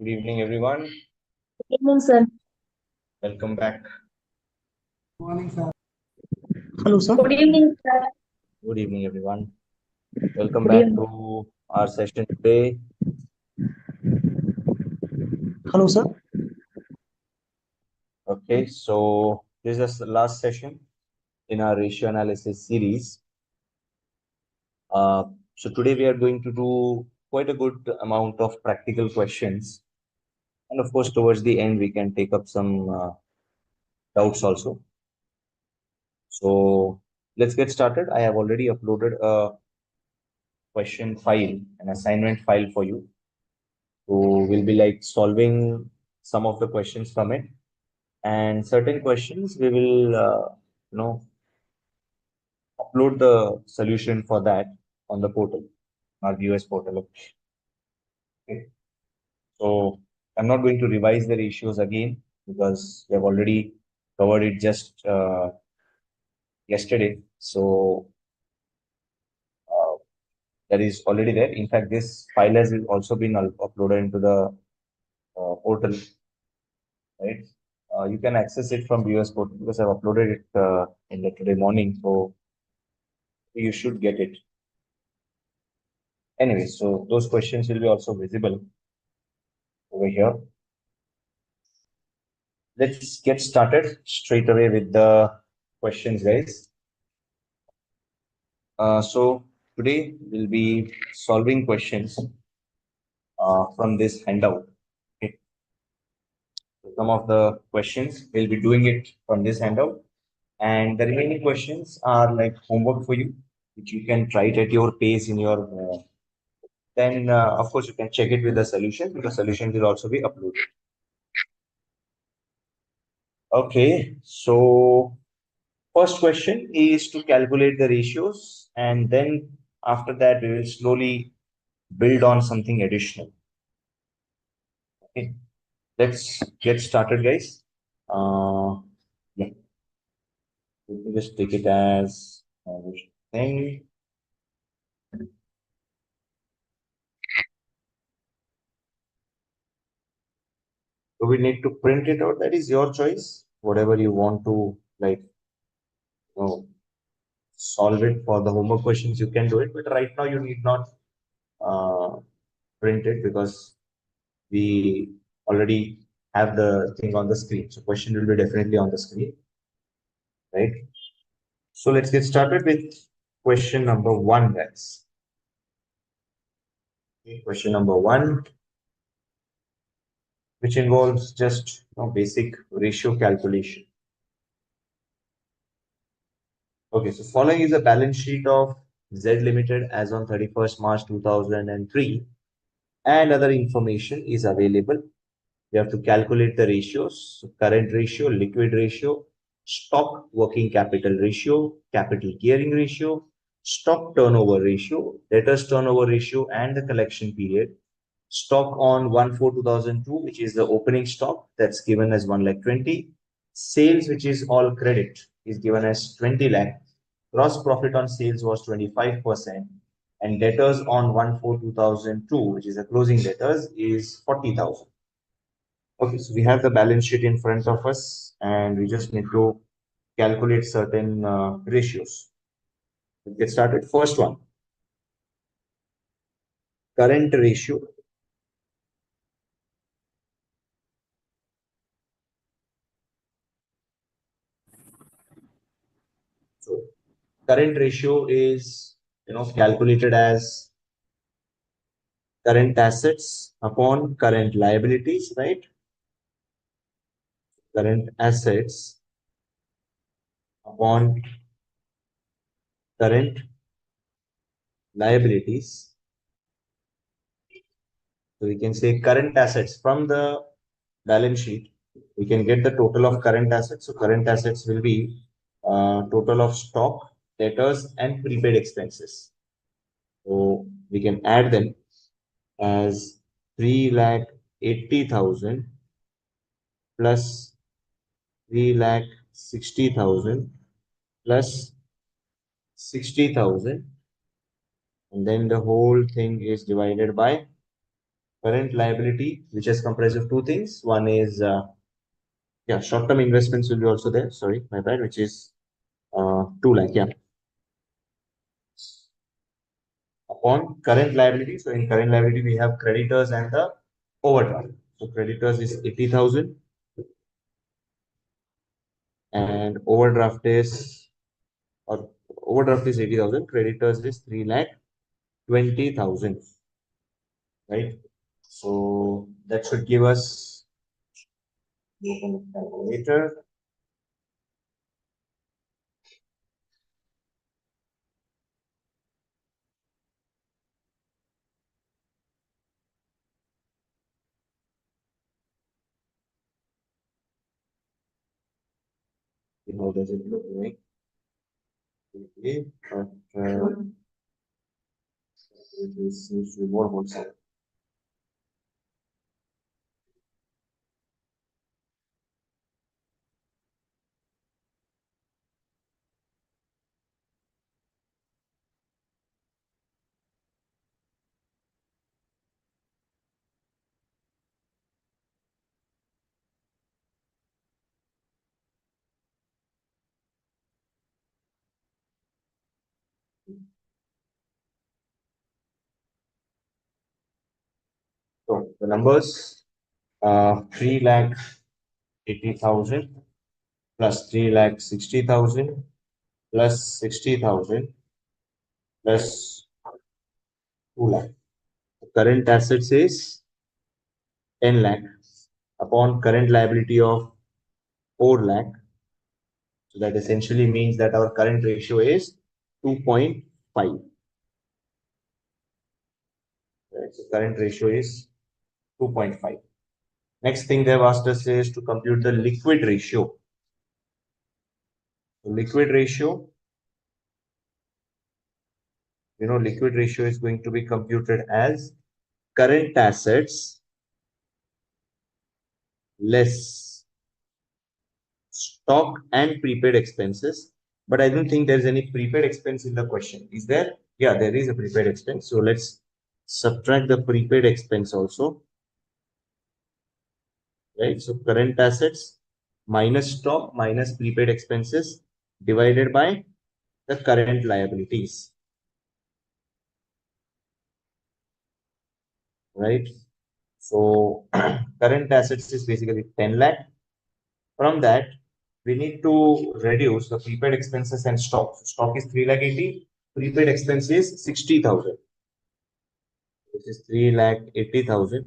Good evening, everyone. Good evening, sir. Welcome back. Morning, sir. Hello, sir. Good evening, sir. Good evening, everyone. Welcome Good back evening. to our session today. Hello, sir. Okay, so this is the last session in our ratio analysis series. So today we are going to do quite a good amount of practical questions. And of course, towards the end, we can take up some doubts also. So let's get started. I have already uploaded a question file, an assignment file for you. So we'll be like solving some of the questions from it, and certain questions we will, upload the solution for that on the portal, our viewers portal. Okay. So I'm not going to revise the ratios again because we have already covered it just yesterday. So that is already there. In fact, this file has also been uploaded into the portal, right? You can access it from viewers portal because I've uploaded it in the today morning, so you should get it. Anyway, so those questions will be also visible over here. Let's get started straight away with the questions, guys. So today we'll be solving questions from this handout. Okay. So some of the questions we'll be doing it from this handout, and the remaining questions are like homework for you, which you can try it at your pace in your. Then of course you can check it with the solution because solution will also be uploaded. Okay, so first question is to calculate the ratios, and then after that we will slowly build on something additional. Okay, let's get started, guys. Yeah, let me just take it as this thing. Do we need to print it out? That is your choice. Whatever you want to like, solve it for the homework questions, you can do it. But right now you need not uh, print it because we already have the thing on the screen. So question will be definitely on the screen, right? So let's get started with question number one, guys. Okay, question number one, which involves just basic ratio calculation. Okay, so following is a balance sheet of Z Limited as on 31st March 2003, and other information is available. We have to calculate the ratios: so current ratio, liquid ratio, stock working capital ratio, capital gearing ratio, stock turnover ratio, debtors turnover ratio, and the collection period. Stock on 1/4/2002, which is the opening stock, that's given as 1 lakh 20. Sales, which is all credit, is given as 20 lakh. Gross profit on sales was 25%. And debtors on 1/4/2002, which is the closing debtors, is 40,000. Okay, so we have the balance sheet in front of us and we just need to calculate certain ratios. Let's get started. First one, current ratio. So current ratio is calculated as current assets upon current liabilities, right? Current assets upon current liabilities. So we can say current assets from the balance sheet. We can get the total of current assets. So current assets will be total of stock, debtors, and prepaid expenses. So we can add them as 3,80,000 plus 3,60,000 plus 60,000, and then the whole thing is divided by current liability, which is comprised of two things. One is, short-term investments will be also there. Sorry, my bad, which is 2 lakh. Yeah. Upon current liability, so in current liability, we have creditors and the overdraft. So creditors is 80,000 and overdraft is 80,000, creditors is 3 lakh 20,000, right? So that should give us calculator. How does it look like? Okay, but it seems to be more wholesome. So the numbers, 3 lakh 80,000 plus 3 lakh 60,000 plus 60,000 plus 2 lakh. The current assets is 10 lakh upon current liability of 4 lakh. So that essentially means that our current ratio is 2.5. Right? So current ratio is 2.5. Next thing they've asked us is to compute the liquid ratio. So liquid ratio, liquid ratio is going to be computed as current assets less stock and prepaid expenses. But I don't think there's any prepaid expense in the question. Is there? Yeah, there is a prepaid expense. So let's subtract the prepaid expense also. Right? So current assets minus stock minus prepaid expenses divided by the current liabilities. Right? So current assets is basically 10 lakh. From that, we need to reduce the prepaid expenses and stock. So stock is 3 lakh 80, prepaid expense is 60,000. This is 3 lakh 80,000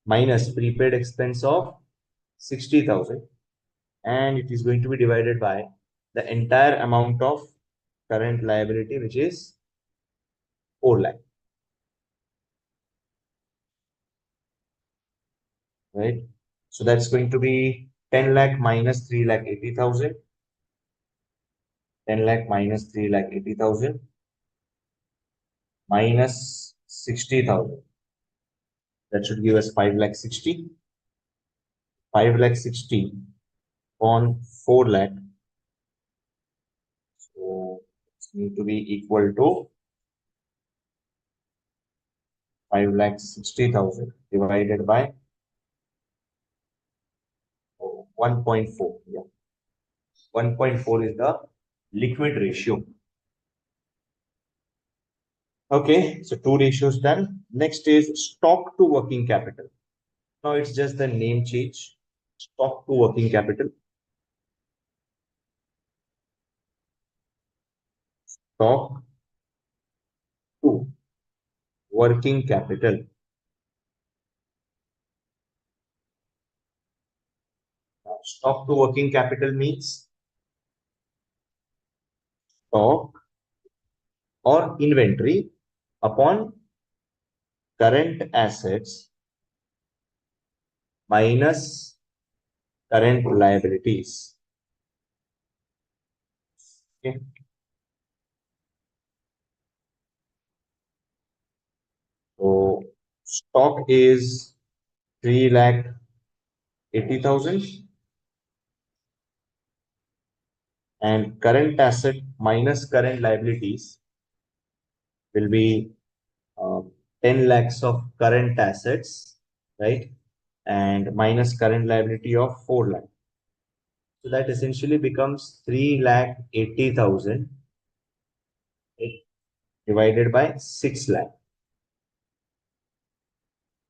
minus prepaid expense of 60,000, and it is going to be divided by the entire amount of current liability, which is 4 lakh. Right? So that's going to be 10 lakh minus 3 lakh 80,000. 10 lakh minus 3 lakh 80,000 minus 60,000. That should give us 5 lakh 60. 5 lakh 60 on 4 lakh. So it's going to be equal to 5 lakh 60,000 divided by 1.4. Yeah. 1.4 is the liquid ratio. Okay, so 2 ratios done. Next is stock to working capital. Now it's just the name change. Stock to working capital. Stock to working capital. Stock to working capital means stock or inventory upon current assets minus current liabilities. Okay. So stock is 3 lakh 80,000 and current asset minus current liabilities will be 10 lakhs of current assets, right? And minus current liability of 4 lakh. So that essentially becomes 3,80,000 divided by 6 lakh.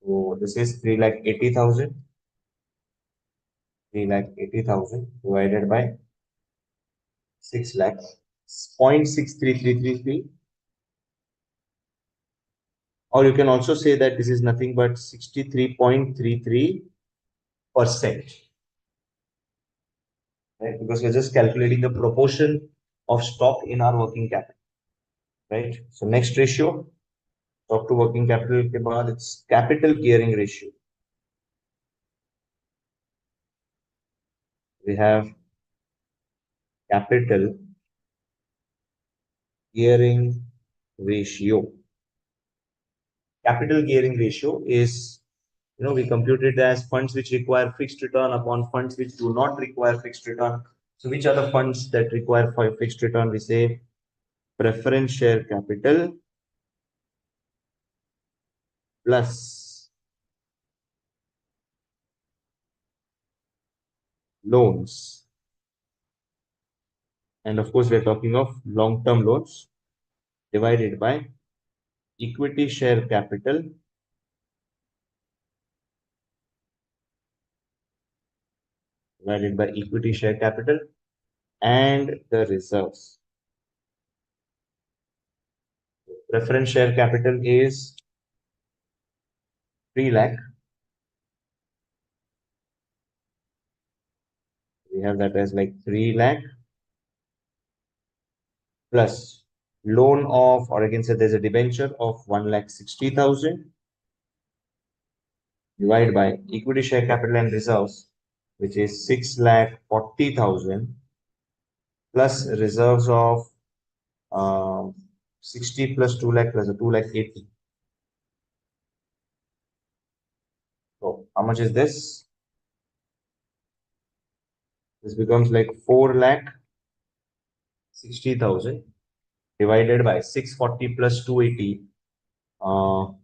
So this is 3,80,000. 3,80,000 divided by 6 lakh. 0.63333. Or you can also say that this is nothing but 63.33%. Right? Because we're just calculating the proportion of stock in our working capital. Right? So next ratio, stock to working capital के बाद it's capital gearing ratio. We have capital gearing ratio. Capital gearing ratio is, we compute it as funds which require fixed return upon funds which do not require fixed return. So which are the funds that require for fixed return? We say preference share capital plus loans. And of course, we're talking of long-term loans divided by equity share capital divided by equity share capital and the reserves. Preference share capital is 3 lakh. We have that as like 3 lakh plus loan of, or again, say there's a debenture of 1,60,000 divided by equity share capital and reserves, which is 6,40,000 plus reserves of 60 plus 2 lakh plus a 2,80,000. So how much is this? This becomes like 4,60,000 divided by 640 plus 280.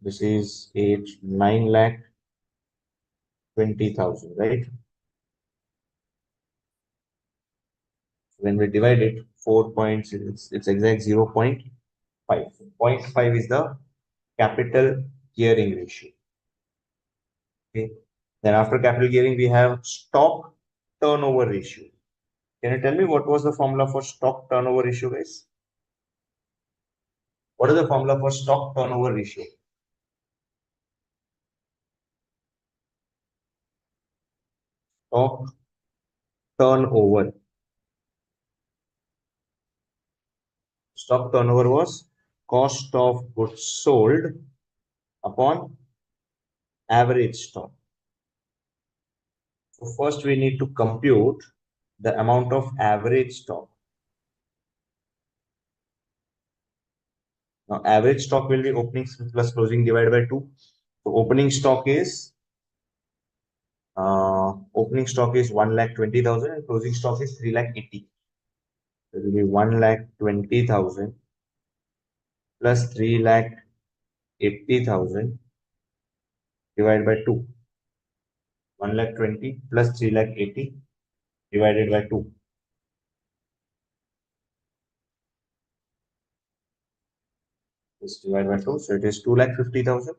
This is 9,20,000, right? When we divide it, 4 points, it's exact 0.5. 0.5 is the capital gearing ratio. Okay. Then after capital gearing, we have stock turnover ratio. Can you tell me what was the formula for stock turnover ratio, guys? What is the formula for stock turnover ratio? Stock turnover. Stock turnover was cost of goods sold upon average stock. So first we need to compute the amount of average stock. Now average stock will be opening plus closing divided by 2. So opening stock is 1,20,000 and closing stock is 3,80,000. So it will be 1,20,000 plus 3,80,000 divided by 2. 1,20,000 plus 3,80,000 divided by 2. This divided by 2. So it is 2,50,000.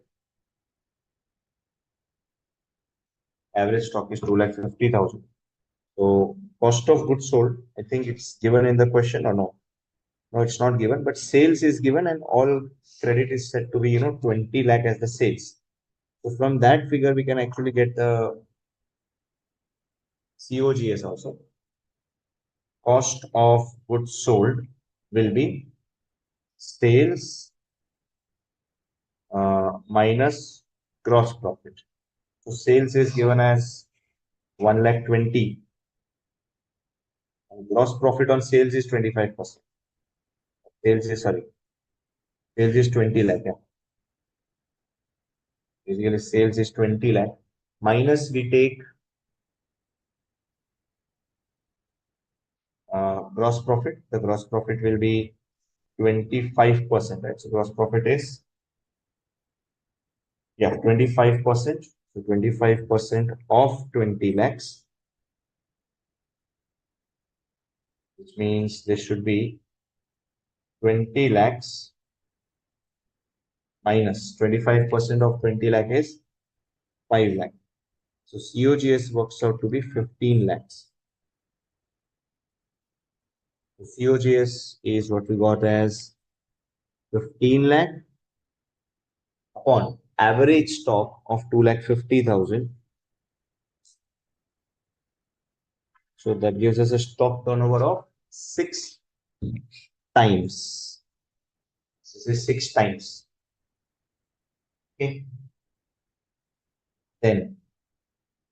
Average stock is 2,50,000. So cost of goods sold, I think it's given in the question or no? No, it's not given, but sales is given and all credit is said to be, 20 lakh as the sales. So from that figure, we can actually get the COGS also. Cost of goods sold will be sales minus gross profit. So sales is given as 1,20,000 and gross profit on sales is 25%. Sales is 20 lakh. Yeah. Basically, sales is 20 lakh. Minus we take gross profit. The gross profit will be 25%, right? So gross profit is Yeah, 25%. So 25% of 20 lakhs, which means there should be 20 lakhs minus 25% of 20 lakh is 5 lakh. So COGS works out to be 15 lakhs. The COGS is what we got as 15 lakh upon average stock of 2,50,000. So that gives us a stock turnover of 6 times. This is 6 times. Okay. Then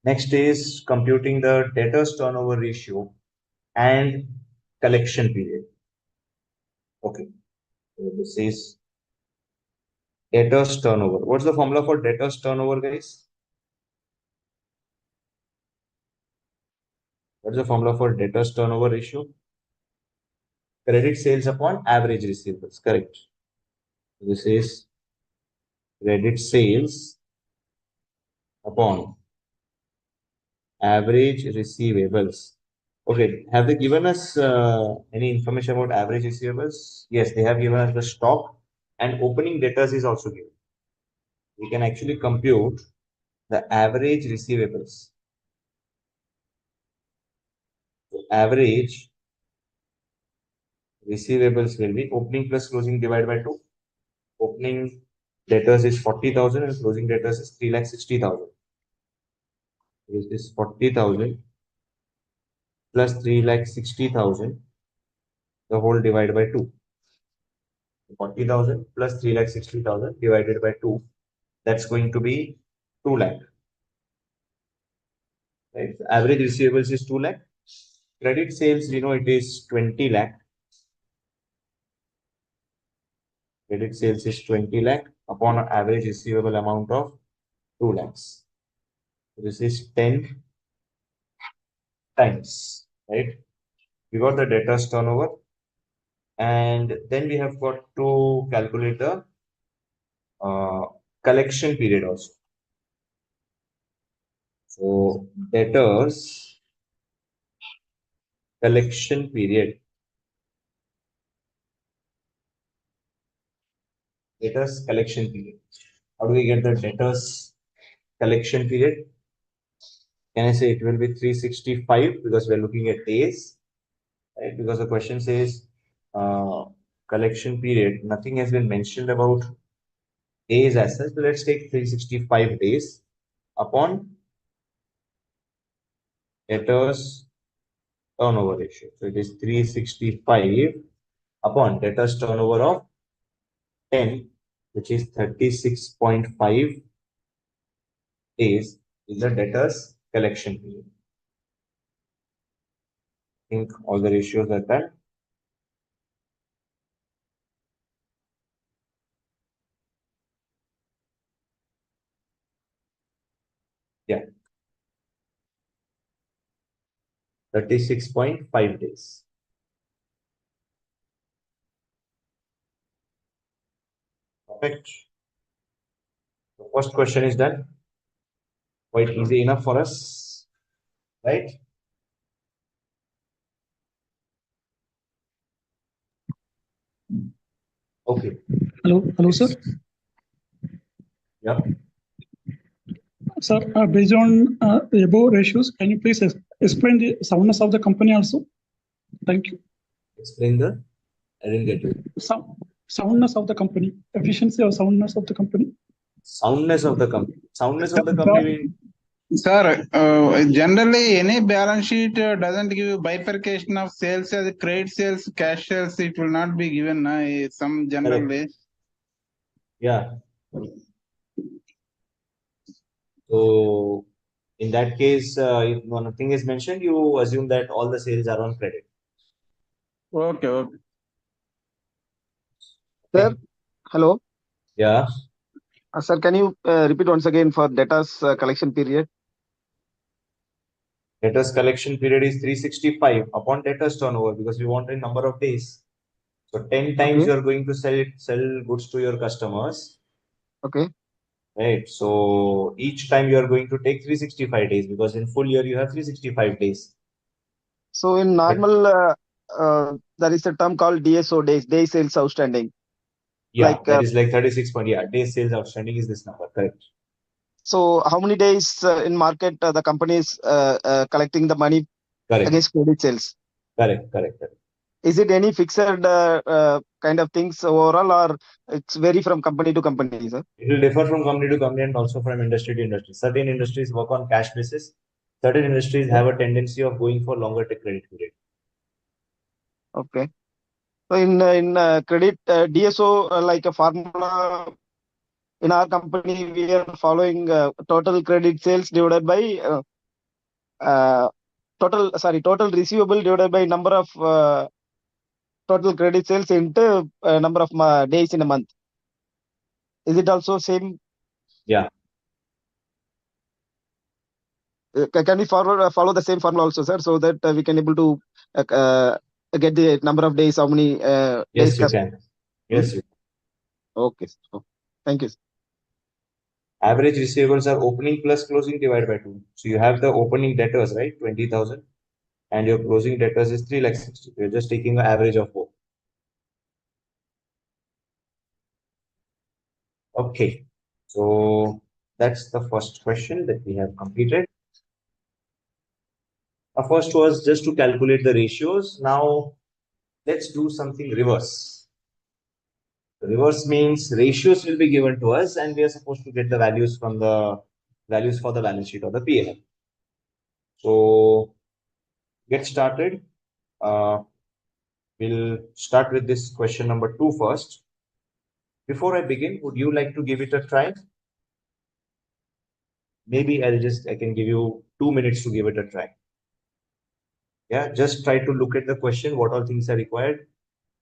next is computing the debtors turnover ratio and collection period. Okay. So this is debtors turnover. What's the formula for debtors turnover, guys? What's the formula for debtors turnover ratio? Credit sales upon average receivables. Correct. This is credit sales upon average receivables. Okay, have they given us any information about average receivables? Yes, they have given us the stock, and opening debtors is also given. We can actually compute the average receivables. So average receivables will be opening plus closing divided by 2. Opening debtors is 40,000 and closing debtors is 3,60,000. This is 40,000 plus 3,60,000, the whole divided by 2. 40,000 plus 3,60,000 divided by 2. That's going to be 2 lakh. Right? Average receivables is 2 lakh. Credit sales, we know it is 20 lakh. Credit sales is 20 lakh upon an average receivable amount of 2 lakhs. This is 10 times, right? We got the debtors turnover, and then we have got to calculate the collection period also. So debtors collection period. Debtors collection period. How do we get the debtors collection period? Can I say it will be 365 because we're looking at days, right? Because the question says collection period. Nothing has been mentioned about days as such. So let's take 365 days upon debtors turnover ratio. So it is 365 upon debtors turnover of 10, which is 36.5 days is the debtors collection period. I think all the ratios are done. Yeah. 36.5 days. Perfect. The first question is done. Quite easy enough for us, right? Okay. Hello, sir. Yeah. Sir, based on the above ratios, can you please explain the soundness of the company also? Thank you. Explain the. I didn't get you. Soundness of the company, efficiency or soundness of the company. Soundness of the company. Soundness of the company. Sir, generally any balance sheet doesn't give you bifurcation of sales as credit sales, cash sales. It will not be given some generally. Yeah. So in that case, if nothing is mentioned, you assume that all the sales are on credit. Okay. Sir, hello. Yeah. Sir, can you repeat once again for debtors collection period? Debtors collection period is 365 upon debtors turnover because we want a number of days. So 10 times Okay. you are going to sell goods to your customers. Okay. right? So each time you are going to take 365 days because in full year you have 365 days. So in normal, there is a term called DSO, day sales outstanding. Yeah, Like, that is like 36 point. Yeah, days sales outstanding is this number, correct? so how many days in market the company is collecting the money Correct, against credit sales? correct, correct, correct. Is it any fixed kind of things overall, or it's vary from company to company, sir? It will differ from company to company and also from industry to industry. Certain industries work on cash basis. Certain industries have a tendency of going for longer credit period. Okay. So in credit DSO, like a formula in our company, we are following total credit sales divided by uh, total receivable divided by number of total credit sales into number of days in a month. Is it also same? Yeah, Can we follow the same formula also, sir, so that we can able to get the number of days, how many days? yes, you can. Yes, you. Okay. Oh, thank you. Average receivables are opening plus closing divided by 2. So you have the opening debtors, right? 20,000. And your closing debtors is 3 lakh 60. You're just taking the average of both. Okay. So that's the first question that we have completed. The first was just to calculate the ratios. Now let's do something reverse. Reverse means ratios will be given to us and we are supposed to get the values from the values for the balance sheet or the P&L. So get started. We'll start with this question number 2 first. Before I begin, would you like to give it a try? Maybe I can give you 2 minutes to give it a try. Yeah, just try to look at the question, what all things are required.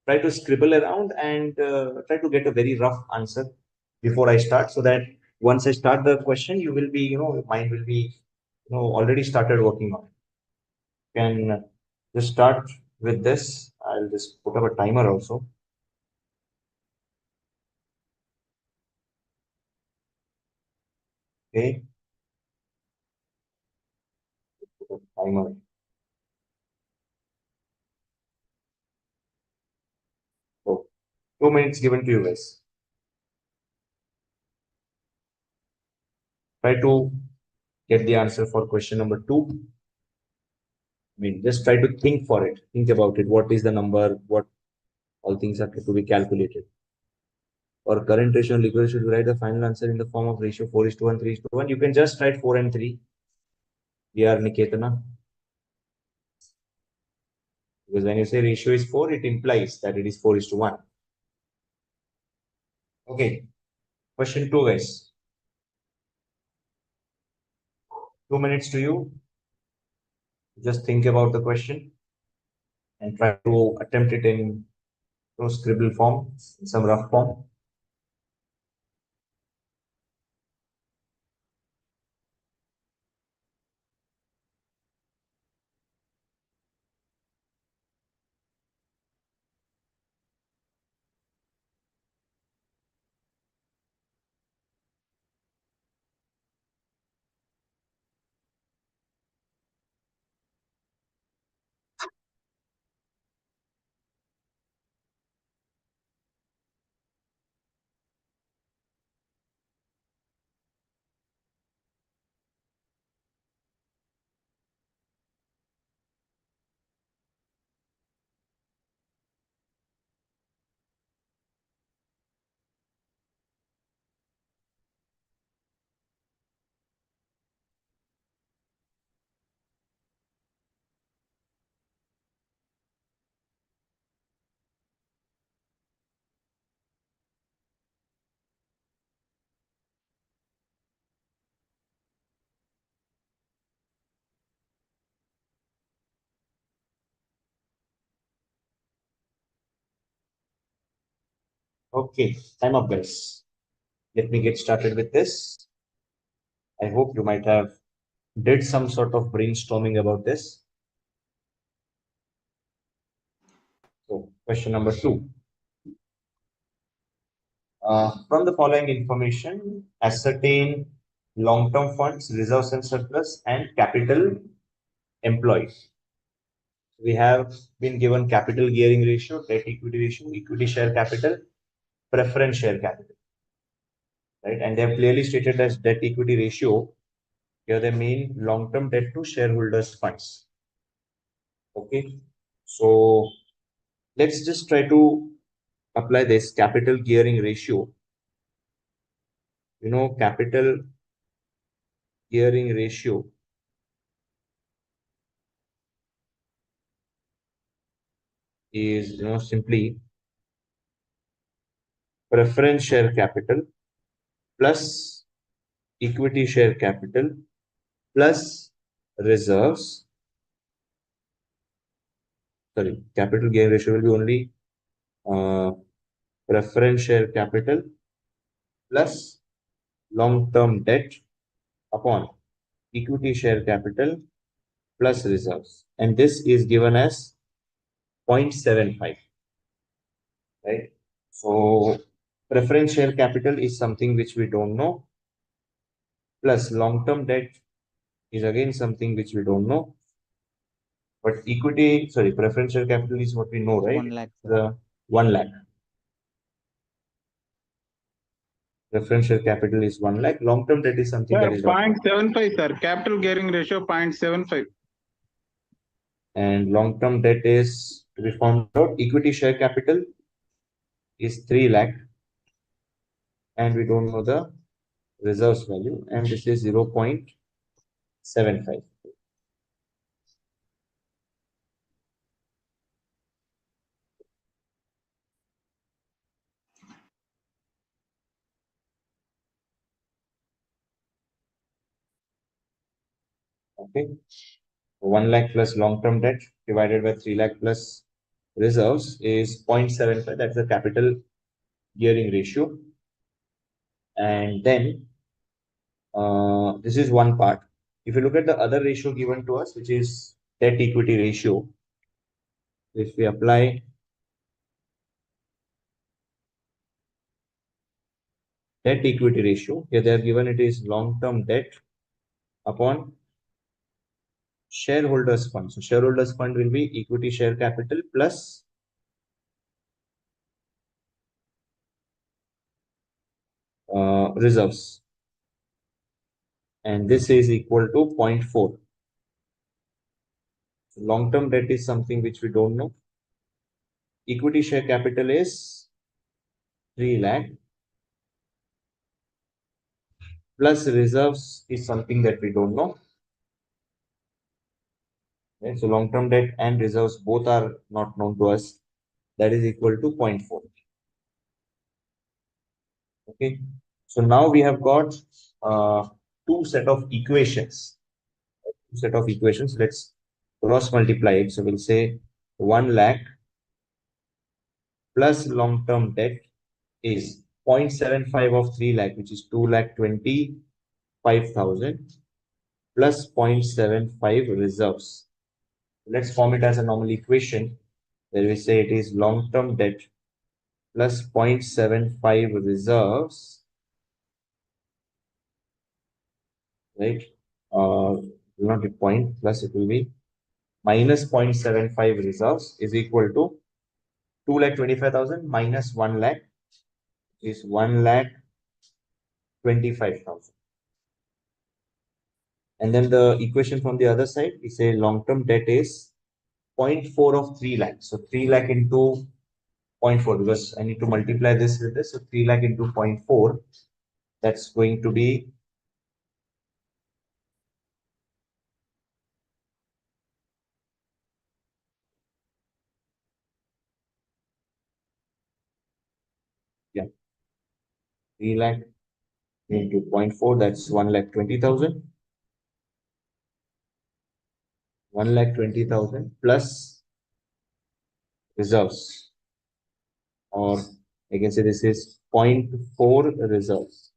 Try to scribble around and try to get a very rough answer before I start so that once I start the question, you will be, your mind will be, already started working on it. You can just start with this. I'll just put up a timer also. Okay. Put a timer. So 2 minutes given to you guys. Try to get the answer for question number 2. I mean, just try to think for it. Think about it. What is the number? What all things have to be calculated. For current ratio and liquid ratio, to write the final answer in the form of ratio 4:1, 3:1. You can just write 4 and 3. We are Niketana. Because when you say ratio is 4, it implies that it is 4:1. Okay. Question 2, guys. 2 minutes to you. Just think about the question and try to attempt it in scribble form, in some rough form. Okay, time up, guys. Let me get started with this. I hope you might have did some sort of brainstorming about this. So, question number 2. From the following information, ascertain long-term funds, reserves and surplus, and capital employed. We have been given capital gearing ratio, debt equity ratio, equity share capital, preference share capital, right? And they have clearly stated as debt equity ratio. Here they mean long-term debt to shareholders funds. Okay, so let's just try to apply this capital gearing ratio. Capital gearing ratio is simply preference share capital plus equity share capital plus reserves. Sorry, capital gain ratio will be only preference share capital plus long-term debt upon equity share capital plus reserves. And this is given as 0.75, right? So preference share capital is something which we don't know, plus long-term debt is again something which we don't know. But preference share capital is what we know, right? 1 lakh. The 1 lakh. Preference share capital is 1 lakh. Long-term debt is something that is 0.75, sir. Capital gearing ratio 0.75. And long-term debt is to be found out. Equity share capital is 3 lakh. And we don't know the reserves value. And this is 0.75. Okay. 1 lakh plus long-term debt divided by 3 lakh plus reserves is 0.75. That's the capital gearing ratio. And then this is one part. If you look at the other ratio given to us, which is debt equity ratio, if we apply debt equity ratio, here they are given it is long-term debt upon shareholders fund. So shareholders fund will be equity share capital plus reserves. And this is equal to 0.4. So long-term debt is something which we don't know. Equity share capital is 3 lakh plus reserves is something that we don't know. Okay, so long-term debt and reserves both are not known to us. That is equal to 0.4. Okay, so now we have got two set of equations. Let's cross multiply it. So we'll say 1 lakh plus long-term debt is 0.75 of 3 lakh, which is 2,25,000 plus 0.75 reserves. Let's form it as a normal equation where we say it is long-term debt plus 0.75 reserves, right? Not a point plus, it will be minus 0.75 reserves is equal to 2,25,000 minus 1 lakh is 1,25,000. And then the equation from the other side, we say long-term debt is 0.4 of 3 lakh. So 3 lakh into 0.4, because I need to multiply this with this. So 3 lakh into 0.4, that's going to be yeah, 3 lakh into 0.4, that's 1,20,000. 1,20,000 plus reserves, or I can say this is 0.4 reserves.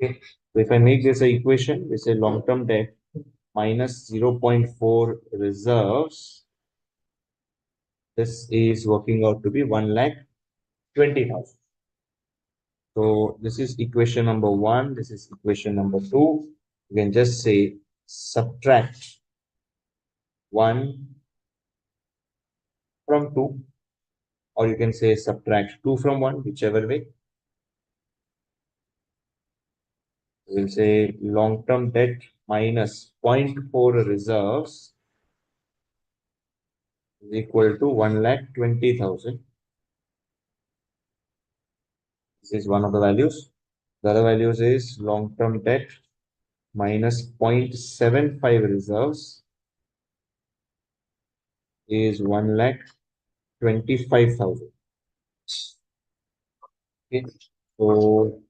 Okay, so if I make this an equation, we say long-term debt minus 0.4 reserves This is working out to be 1,20,000. So this is equation number 1. This is equation number 2. You can just say subtract 1 from 2, or you can say subtract 2 from 1, whichever way. We'll say long-term debt minus 0.4 reserves is equal to 1,20,000. This is one of the values. The other values is long-term debt minus 0.75 reserves is 1,25,000. Okay. So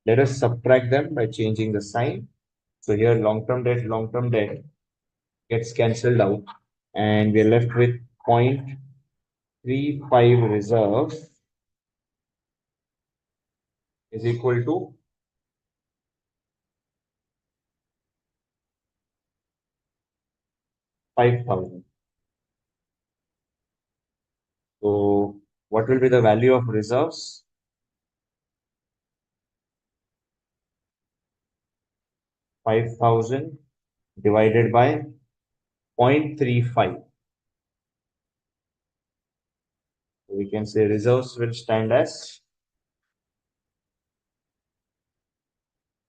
let us subtract them by changing the sign. So here long-term debt gets cancelled out, and we're left with 0.35 reserves is equal to 5,000. So what will be the value of reserves? 5,000 divided by 0.35. So we can say reserves will stand as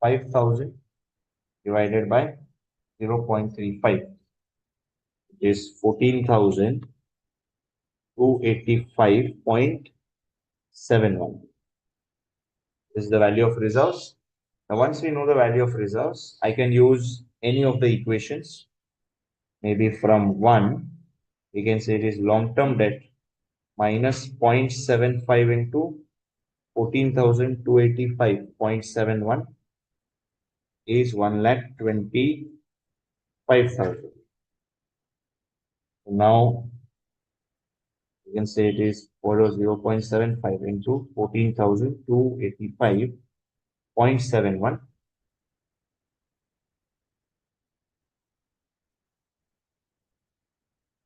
5,000 divided by 0.35, which is 14,285.71. This is the value of reserves. Now, once we know the value of reserves, I can use any of the equations. Maybe from 1, we can say it is long-term debt minus 0.75 into 14,285.71 is 1,25,000. Now you can say it is 0.75 into 14,285.71.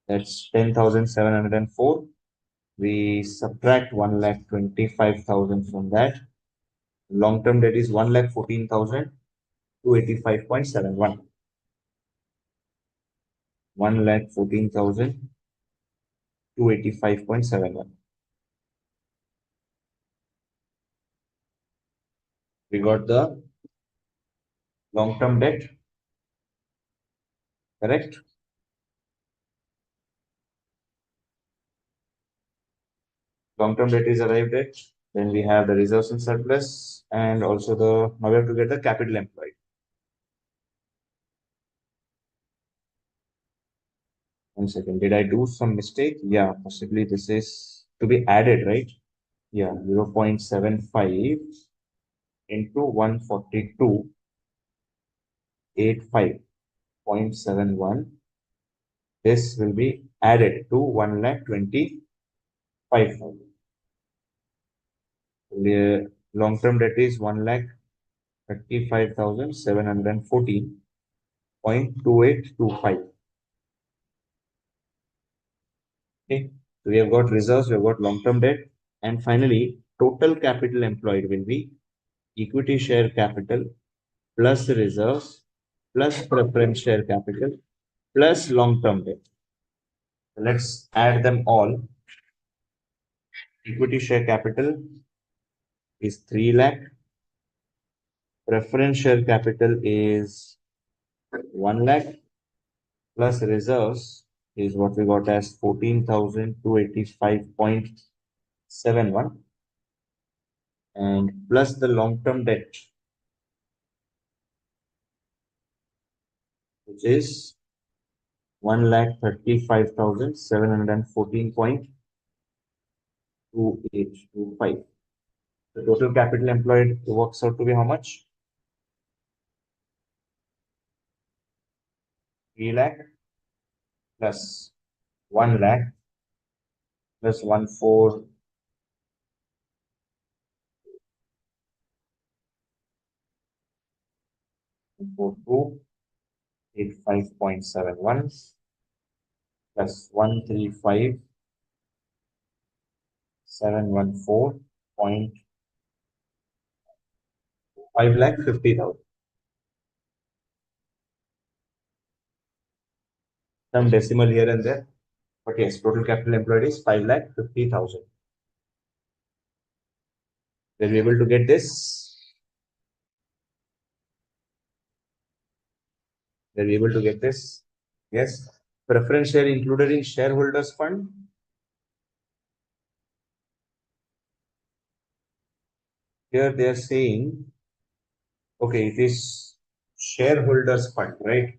That's 10,704. We subtract 1,25,000 from that. Long-term debt is 1,14,285.71. 1,14,285.71. We got the long-term debt, correct? Long-term debt is arrived at. Then we have the reserves and surplus, and also now we have to get the capital employed. One second, did I do some mistake? Yeah, possibly this is to be added, right? Yeah, 0.75 into 142.85.71. This will be added to 1,25,000. The long-term debt is 1,35,714.2825. Okay, so we have got reserves, we have got long-term debt, and finally, total capital employed will be equity share capital plus reserves plus preference share capital plus long-term debt. So let's add them all. Equity share capital is 3 lakh. Preference share capital is 1 lakh plus reserves is what we got as 14,285.71, and plus the long-term debt, which is 1,35,714.2825. The total capital employed works out to be how much? 3 lakh plus 1 lakh plus 1,485.71 plus 135 5,50,000. Some decimal here and there, but yes, total capital employed is 5,50,000. We'll be able to get this. We'll be able to get this. Yes. Preference share included in shareholders fund. Here they are saying, okay, it is shareholders fund, right?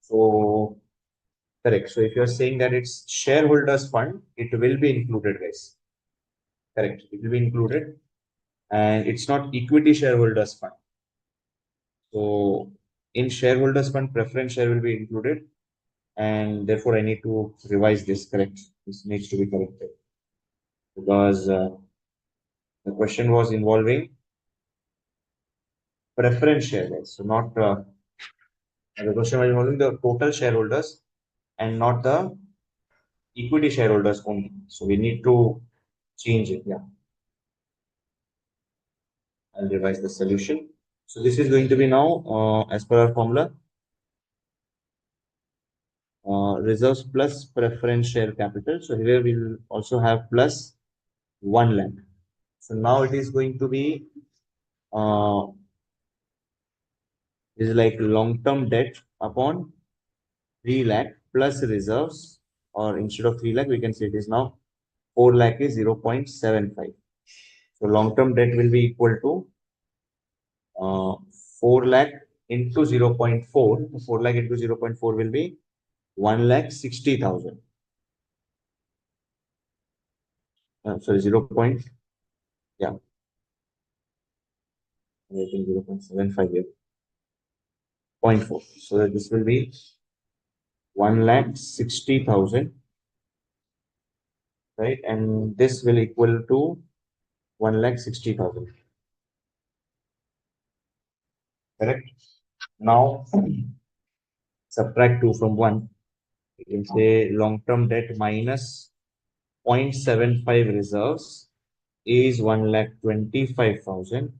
So correct. So if you are saying that it's shareholders fund, it will be included, guys. Correct. It will be included, and it's not equity shareholders fund. So in shareholders fund, preference share will be included, and therefore I need to revise this. Correct. This needs to be corrected because the question was involving preference share, guys. So not the question was involving the total shareholders and not the equity shareholders only. So we need to change it. Yeah. I'll revise the solution. So this is going to be now, as per our formula, reserves plus preference share capital. So here we will also have plus 1 lakh. So now it is going to be is like long-term debt upon 3 lakh plus reserves, or instead of 3 lakh, we can say it is now 4 lakh is 0.75. So long-term debt will be equal to 4 lakh into 0.4. 4 lakh into 0.4 will be 1,60,000. Sorry, 0. Yeah. I think 0.75 here. 0.4. So that this will be 1,60,000. Right? And this will equal to 1,60,000. Correct? Now, subtract 2 from 1. You can say long-term debt minus 0.75 reserves is 1,25,000.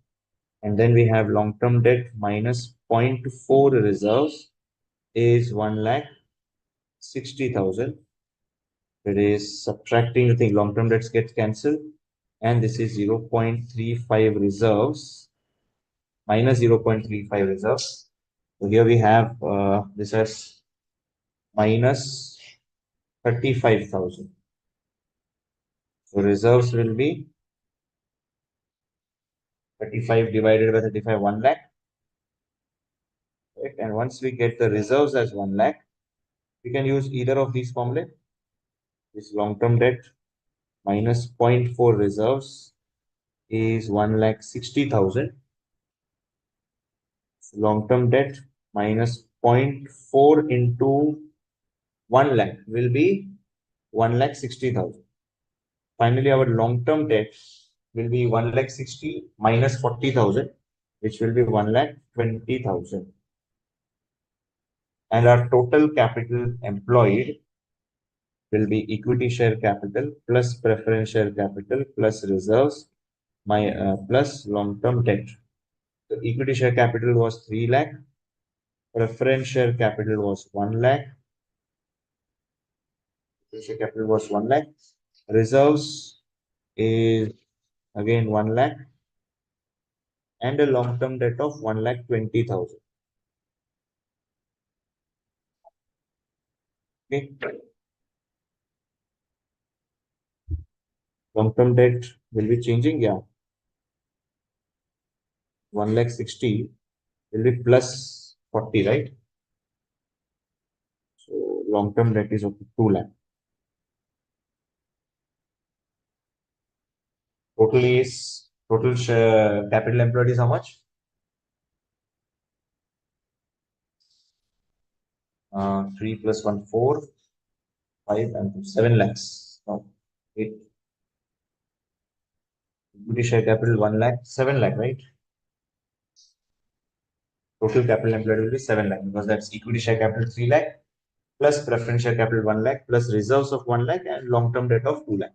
And then we have long-term debt minus 0.4 reserves is 1,60,000. It is subtracting the thing. Long-term debts get cancelled. And this is 0.35 reserves minus 0.35 reserves. So here we have this as minus 35,000. So reserves will be 35 divided by 35, 1 lakh. Right? And once we get the reserves as 1 lakh, we can use either of these formulae. This long-term debt minus 0.4 reserves is 1,60,000. Long-term debt minus 0.4 into 1 lakh will be 1,60,000. Finally, our long-term debt will be 1,60,000 minus 40,000, which will be 1,20,000. And our total capital employed will be equity share capital plus preference share capital plus reserves plus long-term debt. The equity share capital was 3 lakh. Preference share capital was 1 lakh. Equity share capital was 1 lakh. Reserves is again 1 lakh. And a long-term debt of 1,20,000. Okay. Long-term debt will be changing, yeah. 1,60,000 will be plus 40, right? So long-term debt is of 2 lakh. Total share, capital employed is how much? 3 plus 1, 4, 5, and 7 lakhs. No, 8. Equity share capital 1 lakh, 7 lakh, right? Total capital employed will be 7 lakh because that's equity share capital 3 lakh plus preference share capital 1 lakh plus reserves of 1 lakh and long-term debt of 2 lakh.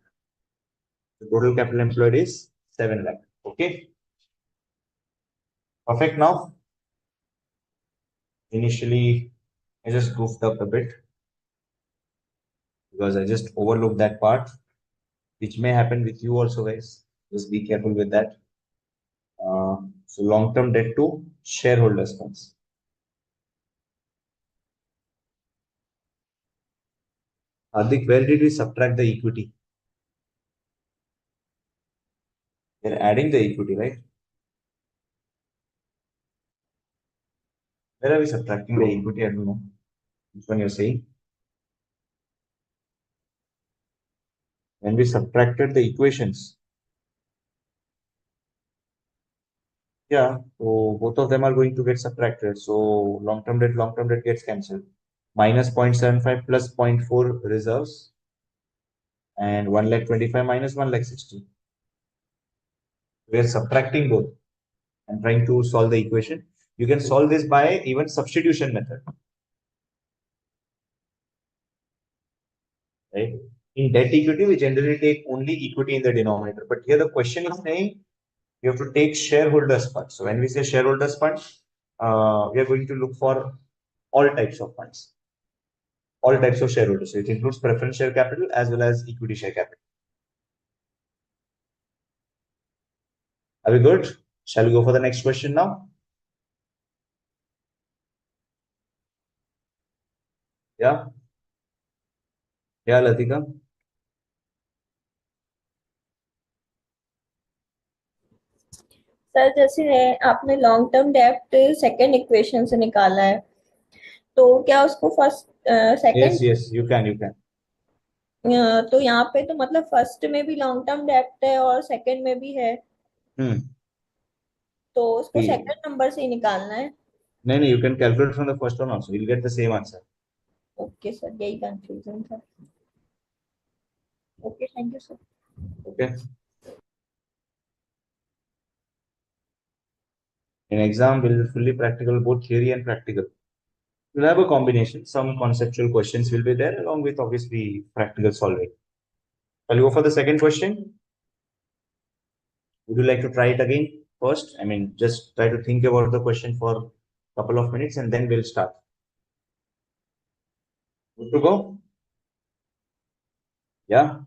The total capital employed is 7 lakh. Okay. Perfect now. Initially, I just goofed up a bit because I just overlooked that part, which may happen with you also, guys. Just be careful with that. So long-term debt to shareholders funds. Hardik, where did we subtract the equity? We're adding the equity, right? Where are we subtracting the equity? I don't know. Which one you're saying? When we subtracted the equations. Yeah, so both of them are going to get subtracted. So long-term debt gets cancelled. Minus 0.75 plus 0.4 reserves. And 1 lakh 25 minus 1 lakh 60. We are subtracting both and trying to solve the equation. You can solve this by even substitution method. Right? In debt equity, we generally take only equity in the denominator. But here the question is saying you have to take shareholders fund. So when we say shareholders fund, we are going to look for all types of funds, all types of shareholders. So it includes preference share capital as well as equity share capital. Are we good? Shall we go for the next question now? Yeah. Yeah, Latika. Sir जैसे है आपने long term डेप्ट second equation से निकाला है तो क्या उसको first Yes, second yes, you can, you can. तो यहाँ पे तो मतलब फर्स्ट में भी लॉन्ग टर्म डेप्ट है और सेकंड में भी है Hmm. तो उसको See, सेकंड नंबर से ही निकालना है no, you can calculate from the first one also. You'll get the same answer. Okay sir यही कंफ्यूजन था okay thank you sir Okay. In exam, will be fully practical, both theory and practical. We'll have a combination. Some conceptual questions will be there, along with obviously practical solving. I'll go for the second question. Would you like to try it again first? I mean, just try to think about the question for a couple of minutes and then we'll start. Good to go? Yeah.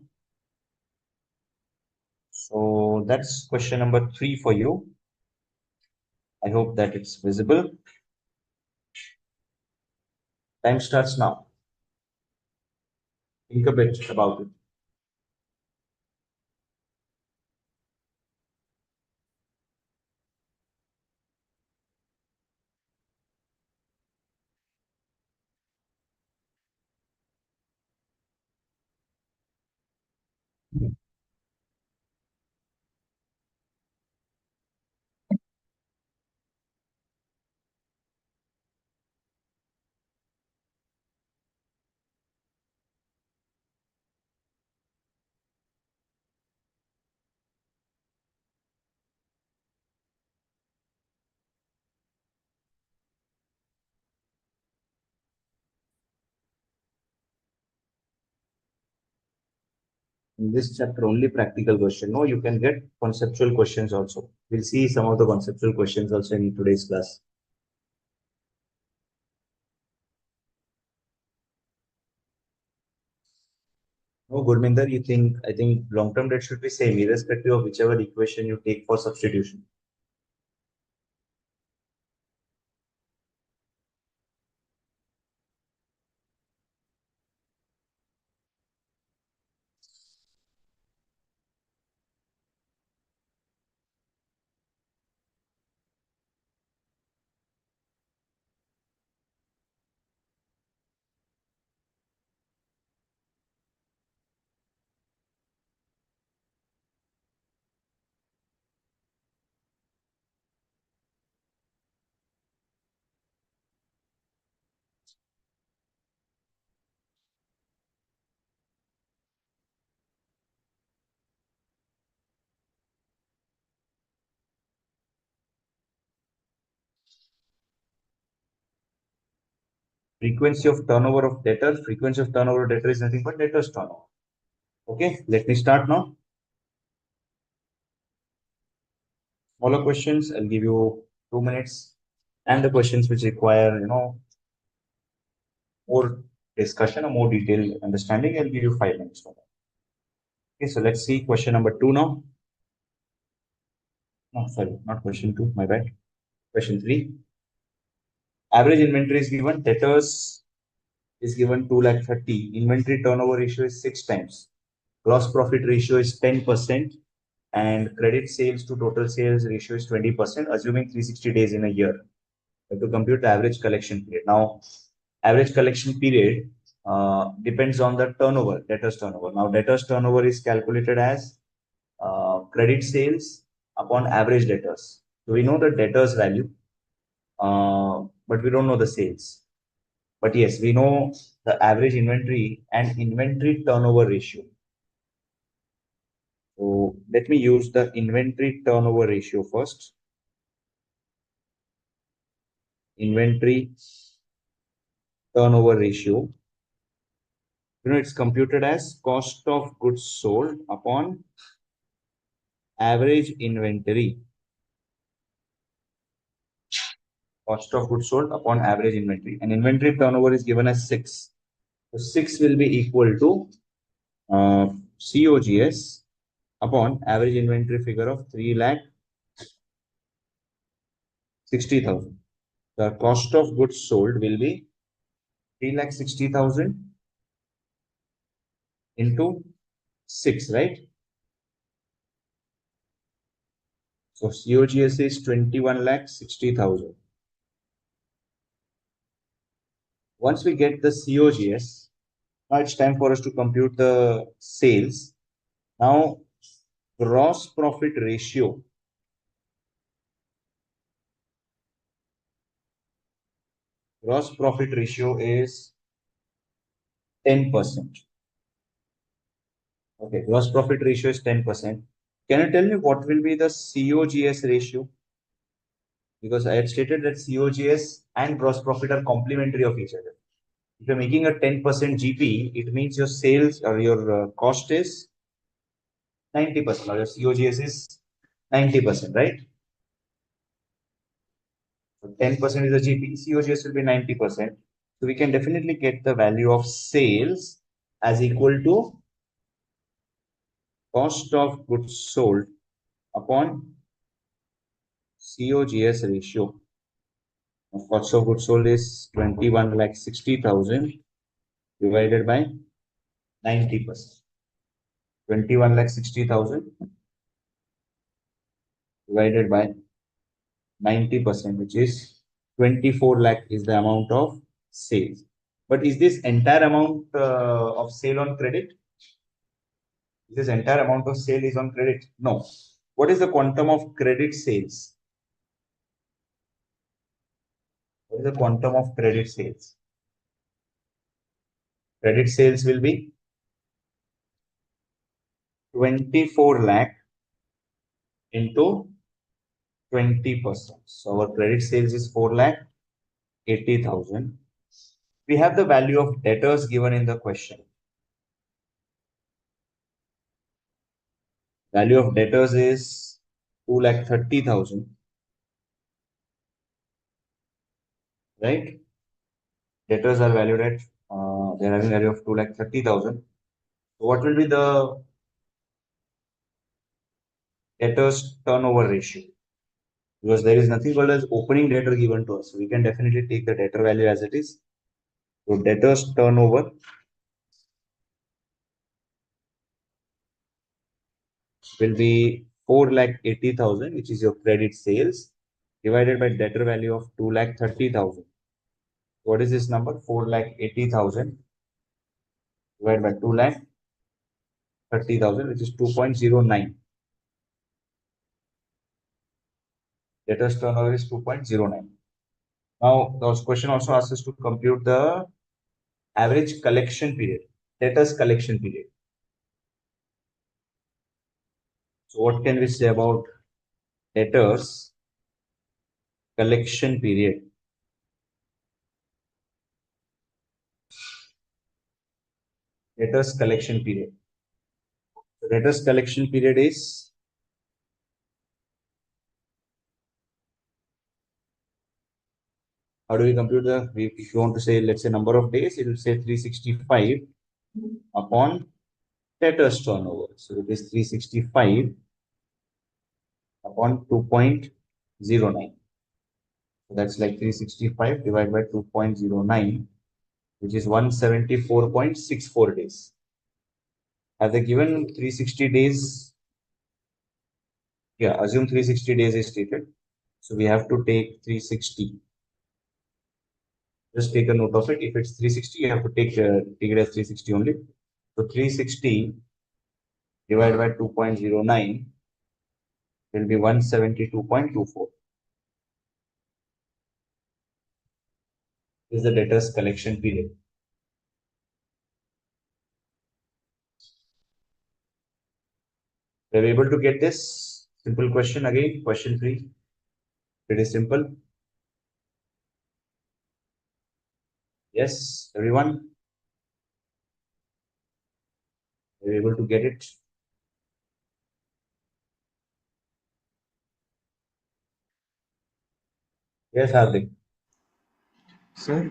So that's question number 3 for you. I hope that it's visible. Time starts now. Think a bit about it. In this chapter, only practical question. No, you can get conceptual questions also. We'll see some of the conceptual questions also in today's class. No, Gurminder, I think long-term debt should be same, irrespective of whichever equation you take for substitution. Frequency of turnover of debtor. Frequency of turnover of debtor is nothing but debtor's turnover. Okay, let me start now. Smaller questions, I'll give you 2 minutes, and the questions which require, more discussion or more detailed understanding, I'll give you 5 minutes for that. Okay, so let's see question number 2 now. No, sorry, not question 2, my bad. Question 3. Average inventory is given, debtors is given 2,30,000. Inventory turnover ratio is 6 times. Gross profit ratio is 10%, and credit sales to total sales ratio is 20%, assuming 360 days in a year. To compute the average collection period. Now, average collection period depends on the turnover, debtors turnover. Now, debtors turnover is calculated as credit sales upon average debtors. So we know the debtors value, but we don't know the sales. But yes, we know the average inventory and inventory turnover ratio. So let me use the inventory turnover ratio first. Inventory turnover ratio. It's computed as cost of goods sold upon average inventory. Cost of goods sold upon average inventory. And inventory turnover is given as 6. So 6 will be equal to COGS upon average inventory figure of 3,60,000. The cost of goods sold will be 3,60,000 into 6, right? So COGS is 21,60,000. Once we get the COGS, now it's time for us to compute the sales. Now, gross profit ratio. Gross profit ratio is 10%. Okay, gross profit ratio is 10%. Can you tell me what will be the COGS ratio? Because I had stated that COGS and gross profit are complementary of each other. If you're making a 10% GP, it means your sales or your cost is 90%, or your COGS is 90%, right? So 10% is the GP, COGS will be 90%. So we can definitely get the value of sales as equal to cost of goods sold upon COGS ratio. Cost of goods sold is 21,60,000 divided by 90%. 21,60,000 divided by 90%, which is 24 lakh is the amount of sales. But is this entire amount of sale on credit? This entire amount of sale is on credit? No. What is the quantum of credit sales? What is the quantum of credit sales? Credit sales will be 24 lakh into 20%. So our credit sales is 4,80,000. We have the value of debtors given in the question. Value of debtors is 2,30,000. Right? Debtors are valued at, they're having value of 2,30,000. So what will be the debtors turnover ratio? Because there is nothing called as opening debtor given to us. So we can definitely take the debtor value as it is. So debtors turnover will be 4,80,000, which is your credit sales, divided by debtor value of 2,30,000. What is this number? 4,80,000 divided by 2,30,000, which is 2.09. Debtors turnover is 2.09. Now, the question also asks us to compute the average collection period, debtors collection period. So what can we say about debtors collection period? Debtors collection period. The debtors collection period is How do we compute if you want to say, let's say number of days, it will say 365 upon debtors turnover. So it is 365 upon 2.09. So that's like 365 divided by 2.09, which is 174.64 days. Have they given 360 days? Yeah, assume 360 days is stated. So we have to take 360. Just take a note of it. If it's 360, you have to take it as 360 only. So 360 divided by 2.09 will be 172.24. Is the debtor's collection period. Are we able to get this? Simple question again, question 3. Pretty simple. Yes, everyone? Are you able to get it? Yes, Hardik. Sir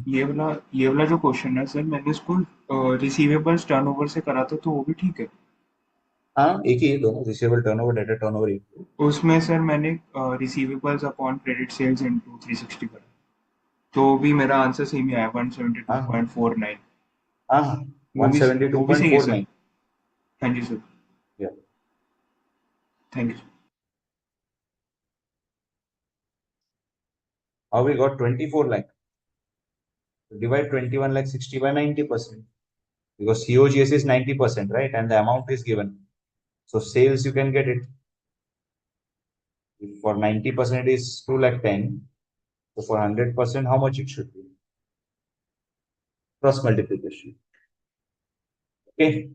ये वाला जो question है sir, मैंने इसको receivables turnover से करा था, तो वो भी ठीक है? हाँ, एक ही है दोनों, रिसीवेबल टर्नओवर, डेटर टर्नओवर एक ही। उसमें सर मैंने receivables upon credit sales into 360 करा, तो भी मेरा आंसर सेम ही आया 172.49। हाँ, वो भी सही है सर। 172.49. हाँ जी sir, Yeah. Thank you. How we got 24 lakh? Divide 21 lakh 60 by 90%. Because COGS is 90%, right? And the amount is given. So sales, you can get it. If for 90% it is 2 lakh 10. So for 100%, how much it should be? Cross multiplication. Okay.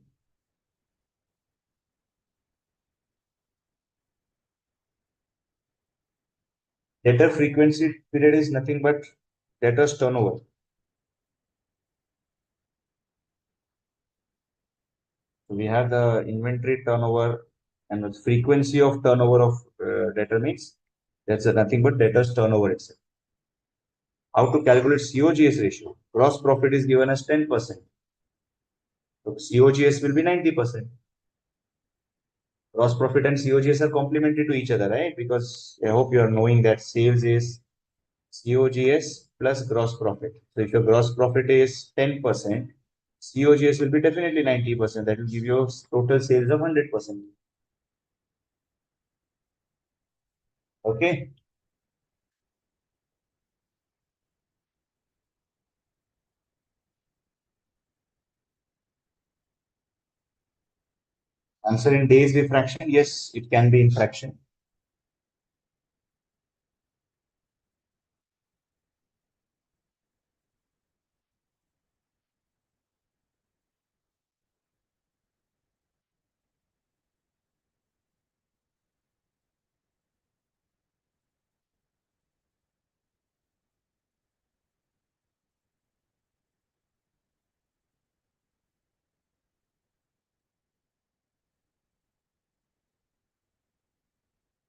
Debtor frequency period is nothing but debtor's turnover. So we have the inventory turnover and the frequency of turnover of debtor means that's nothing but debtor's turnover itself. How to calculate COGS ratio? Gross profit is given as 10%. So COGS will be 90%. Gross profit and COGS are complementary to each other, right? Because I hope you are knowing that sales is COGS plus gross profit. So if your gross profit is 10%, COGS will be definitely 90%. That will give you total sales of 100%. Okay. Answer in days with fraction. Yes, it can be in fraction.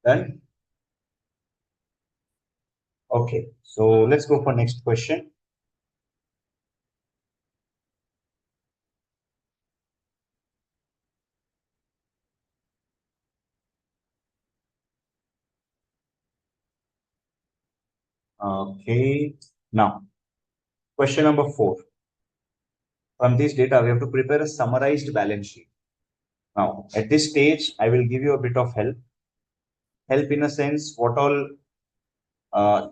Done. Okay, so let's go for next question. Okay, now question number 4. From this data, we have to prepare a summarized balance sheet. Now, at this stage, I will give you a bit of help. Help in a sense, what all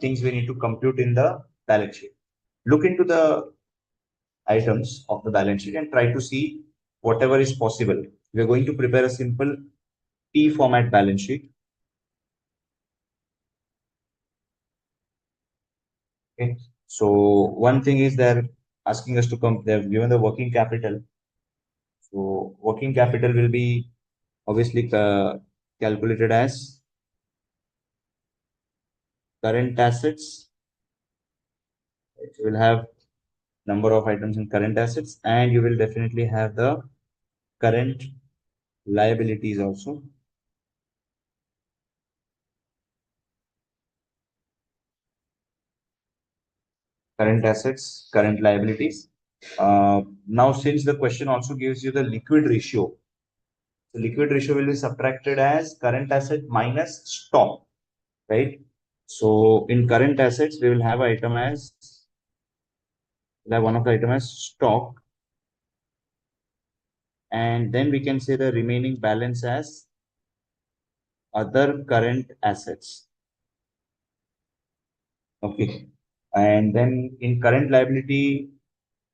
things we need to compute in the balance sheet. Look into the items of the balance sheet and try to see whatever is possible. We are going to prepare a simple T format balance sheet. Okay. So one thing is they're asking us to come, they've given the working capital. So working capital will be obviously calculated as current assets. You will have number of items in current assets, and you will definitely have the current liabilities also. current assets, current liabilities. Now, since the question also gives you the liquid ratio, the liquid ratio will be subtracted as current asset minus stock, right? So in current assets, we will have item as, we'll have one of the item as stock, and then we can say the remaining balance as other current assets. Okay. And then in current liability,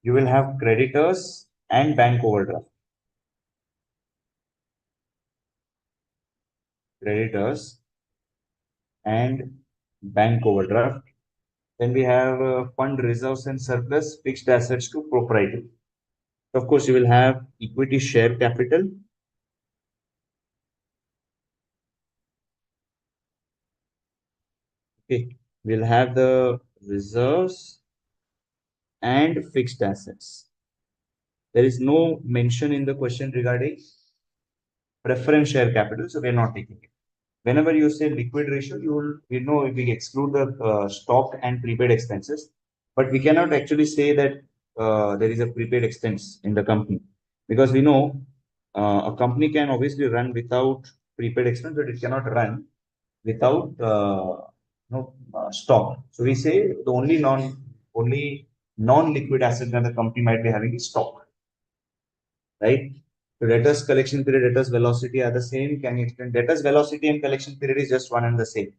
you will have creditors and bank overdraft. Creditors and bank overdraft. Then we have fund reserves and surplus, fixed assets to proprietary. Of course, you will have equity share capital. Okay, we'll have the reserves and fixed assets. There is no mention in the question regarding preference share capital, so we're not taking it. Whenever you say liquid ratio, you know, if we exclude the stock and prepaid expenses, but we cannot actually say that there is a prepaid expense in the company, because we know a company can obviously run without prepaid expense, but it cannot run without stock. So we say the only non-liquid asset that the company might be having is stock, right? So debtors collection period, debtors velocity are the same. Can you explain? Debtors velocity and collection period is just one and the same.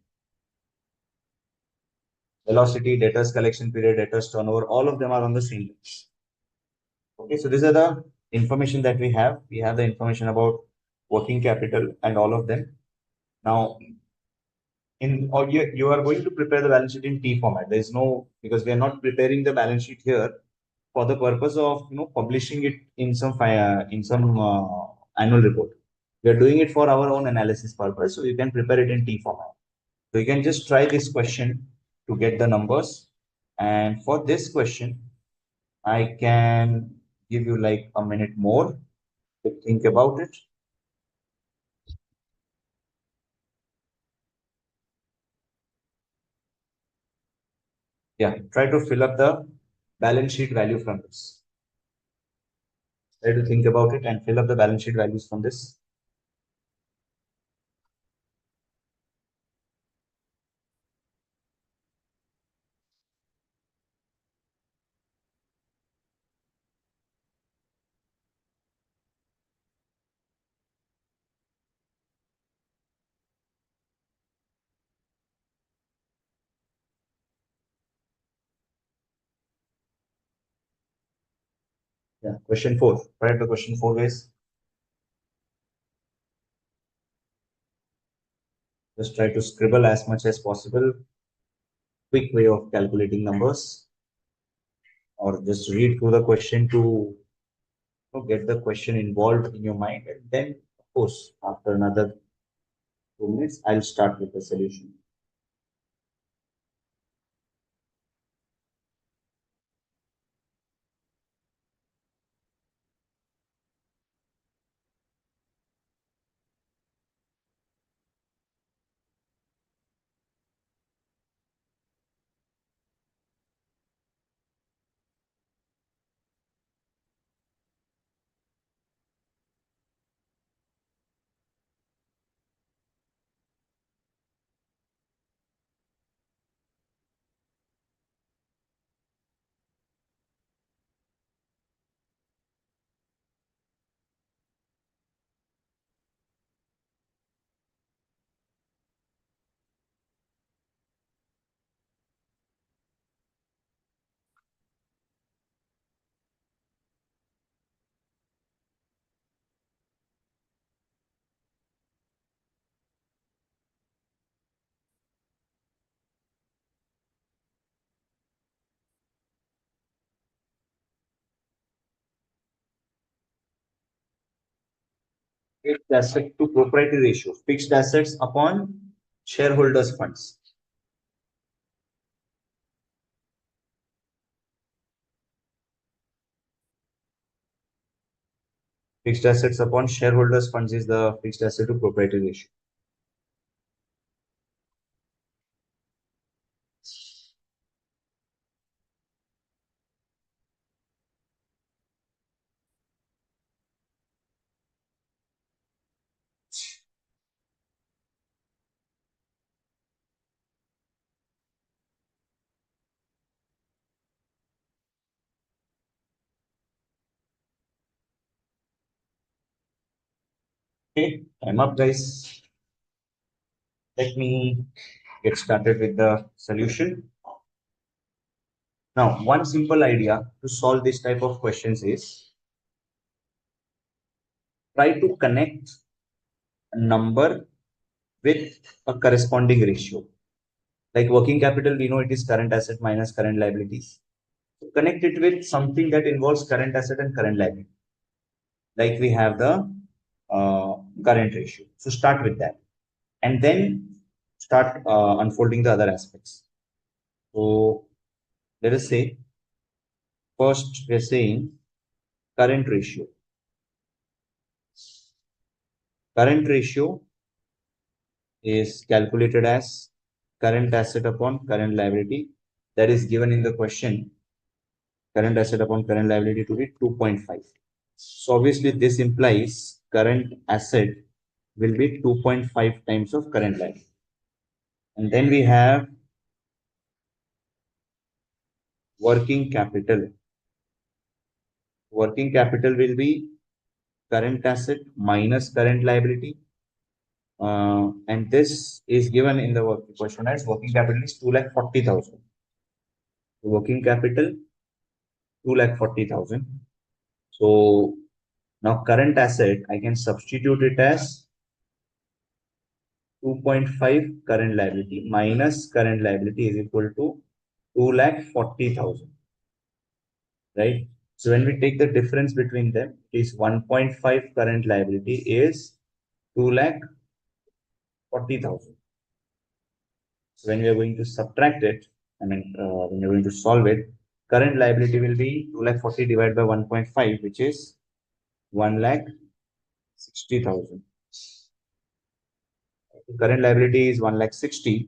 Velocity, debtors collection period, debtors turnover, all of them are on the same page. Okay, so these are the information that we have. We have the information about working capital and all of them. Now, or you are going to prepare the balance sheet in T format. There is no, because we are not preparing the balance sheet here for the purpose of publishing it in some annual report. We are doing it for our own analysis purpose, so you can prepare it in T format. So you can just try this question to get the numbers. And for this question, I can give you like a minute more to think about it. Yeah, try to fill up the balance sheet value from this. Try to think about it and fill up the balance sheet values from this. Yeah, question 4. Write the question 4, guys. Just try to scribble as much as possible. Quick way of calculating numbers. Or just read through the question to get the question involved in your mind. And then, of course, after another 2 minutes, I'll start with the solution. Fixed asset to proprietary ratio. Fixed assets upon shareholders' funds. Fixed assets upon shareholders' funds is the fixed asset to proprietary ratio. Okay, time up, guys. Let me get started with the solution. Now, one simple idea to solve this type of questions is try to connect a number with a corresponding ratio. Like working capital, we know it is current asset minus current liabilities. So connect it with something that involves current asset and current liability. Like we have the current ratio. So start with that. And then start unfolding the other aspects. So let us say, first we're saying current ratio. Current ratio is calculated as current asset upon current liability. That is given in the question, current asset upon current liability to be 2.5. So obviously this implies current asset will be 2.5 times of current liability. And then we have working capital. Working capital will be current asset minus current liability. And this is given in the question as working capital is 2,40,000. Working capital 2,40,000. So now current asset, I can substitute it as 2.5 current liability minus current liability is equal to 2,40,000. Right? So when we take the difference between them, it is 1.5 current liability is 2,40,000. So when we are going to subtract it, when we are going to solve it, current liability will be 2,40,000 divided by 1.5, which is 1,60,000. Current liability is 1,60,000.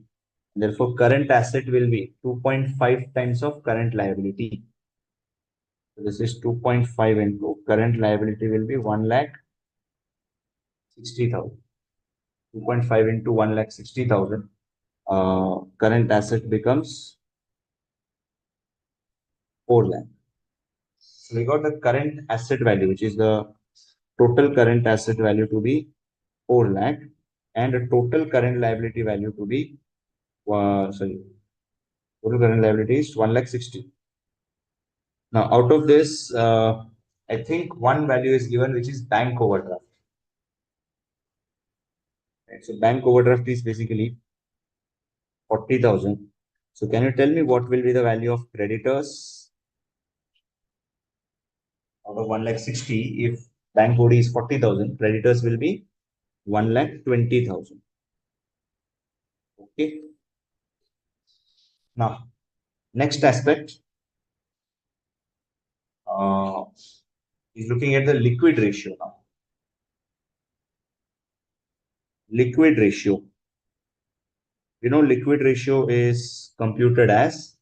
Therefore, current asset will be 2.5 times of current liability. So this is 2.5 into current liability will be 1,60,000. 2.5 into 1,60,000. Current asset becomes 4 lakh. So we got the current asset value, which is the total current asset value to be 4 lakh and the total current liability value to be, total current liability is 1,60,000. Now, out of this, I think one value is given, which is bank overdraft. Right? So bank overdraft is basically 40,000. So can you tell me what will be the value of creditors out of 1,60,000? If bank OD is 40,000, creditors will be 1,20,000. Okay. Now, next aspect is looking at the liquid ratio now. Liquid ratio. You know, liquid ratio is computed as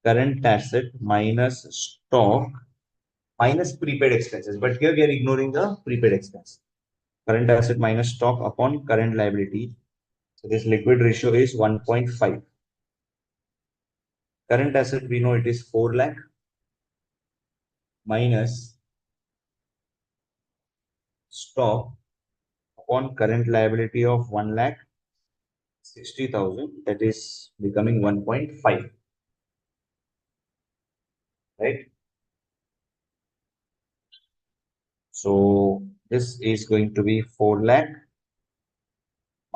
current asset minus stock minus prepaid expenses. But here we are ignoring the prepaid expense. Current asset minus stock upon current liability. So this liquid ratio is 1.5. Current asset, we know it is 4 lakh minus stock upon current liability of 1,60,000. That is becoming 1.5. Right? So this is going to be 4 lakh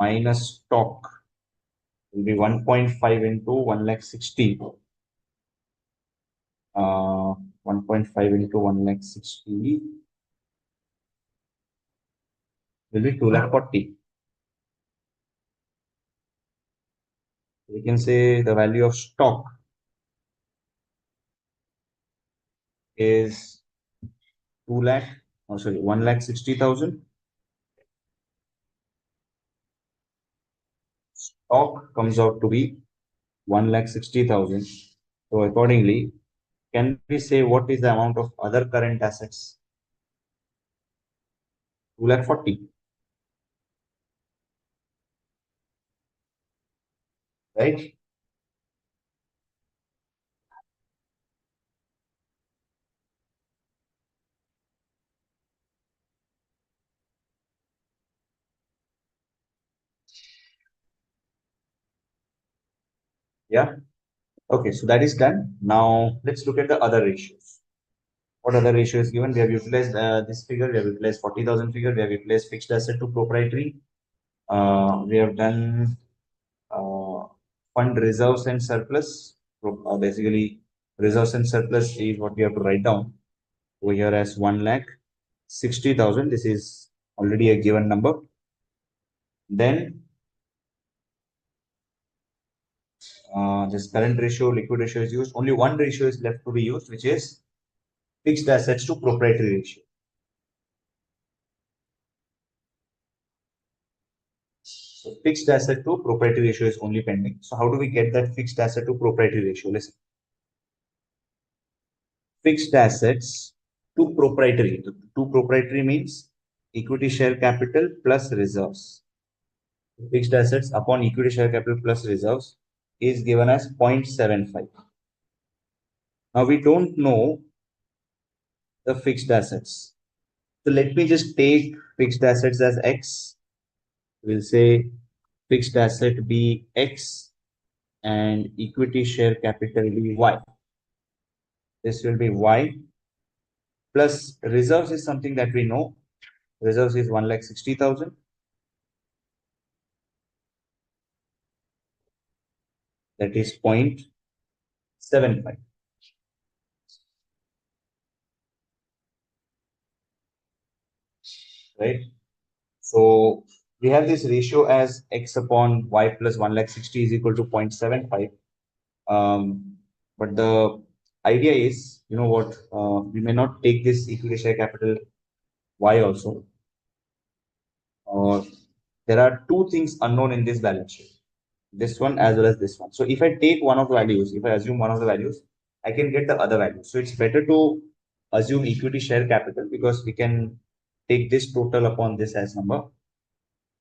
minus stock will be 1.5 into 1,60,000. 1.5 into 1,60,000 will be 2,40,000. We can say the value of stock is 1,60,000. Stock comes out to be 1,60,000. So accordingly, can we say what is the amount of other current assets? 2,40,000. Right? Yeah. Okay, so that is done. Now let's look at the other ratios. What other ratio is given? We have utilized this figure. We have utilized 40,000 figure. We have utilized fixed asset to proprietary. We have done fund reserves and surplus. Basically, reserves and surplus is what we have to write down over here as 1,60,000. This is already a given number. Then this current ratio, liquid ratio is used. Only one ratio is left to be used, which is fixed assets to proprietary ratio. So fixed asset to proprietary ratio is only pending. So how do we get that fixed asset to proprietary ratio? Listen. Fixed assets to proprietary. To proprietary means equity share capital plus reserves. Fixed assets upon equity share capital plus reserves is given as 0.75. Now we don't know the fixed assets. So let me just take fixed assets as X. We'll say fixed asset be X and equity share capital be Y. This will be Y plus reserves is something that we know. Reserves is 1,60,000. That is 0.75. Right? So we have this ratio as X upon Y plus 1,60,000 is equal to 0.75. But the idea is, you know what, we may not take this equity share capital Y also. There are two things unknown in this balance sheet. This one as well as this one. So if I take one of the values, if I assume one of the values, I can get the other value. So it's better to assume equity share capital because we can take this total upon this as number.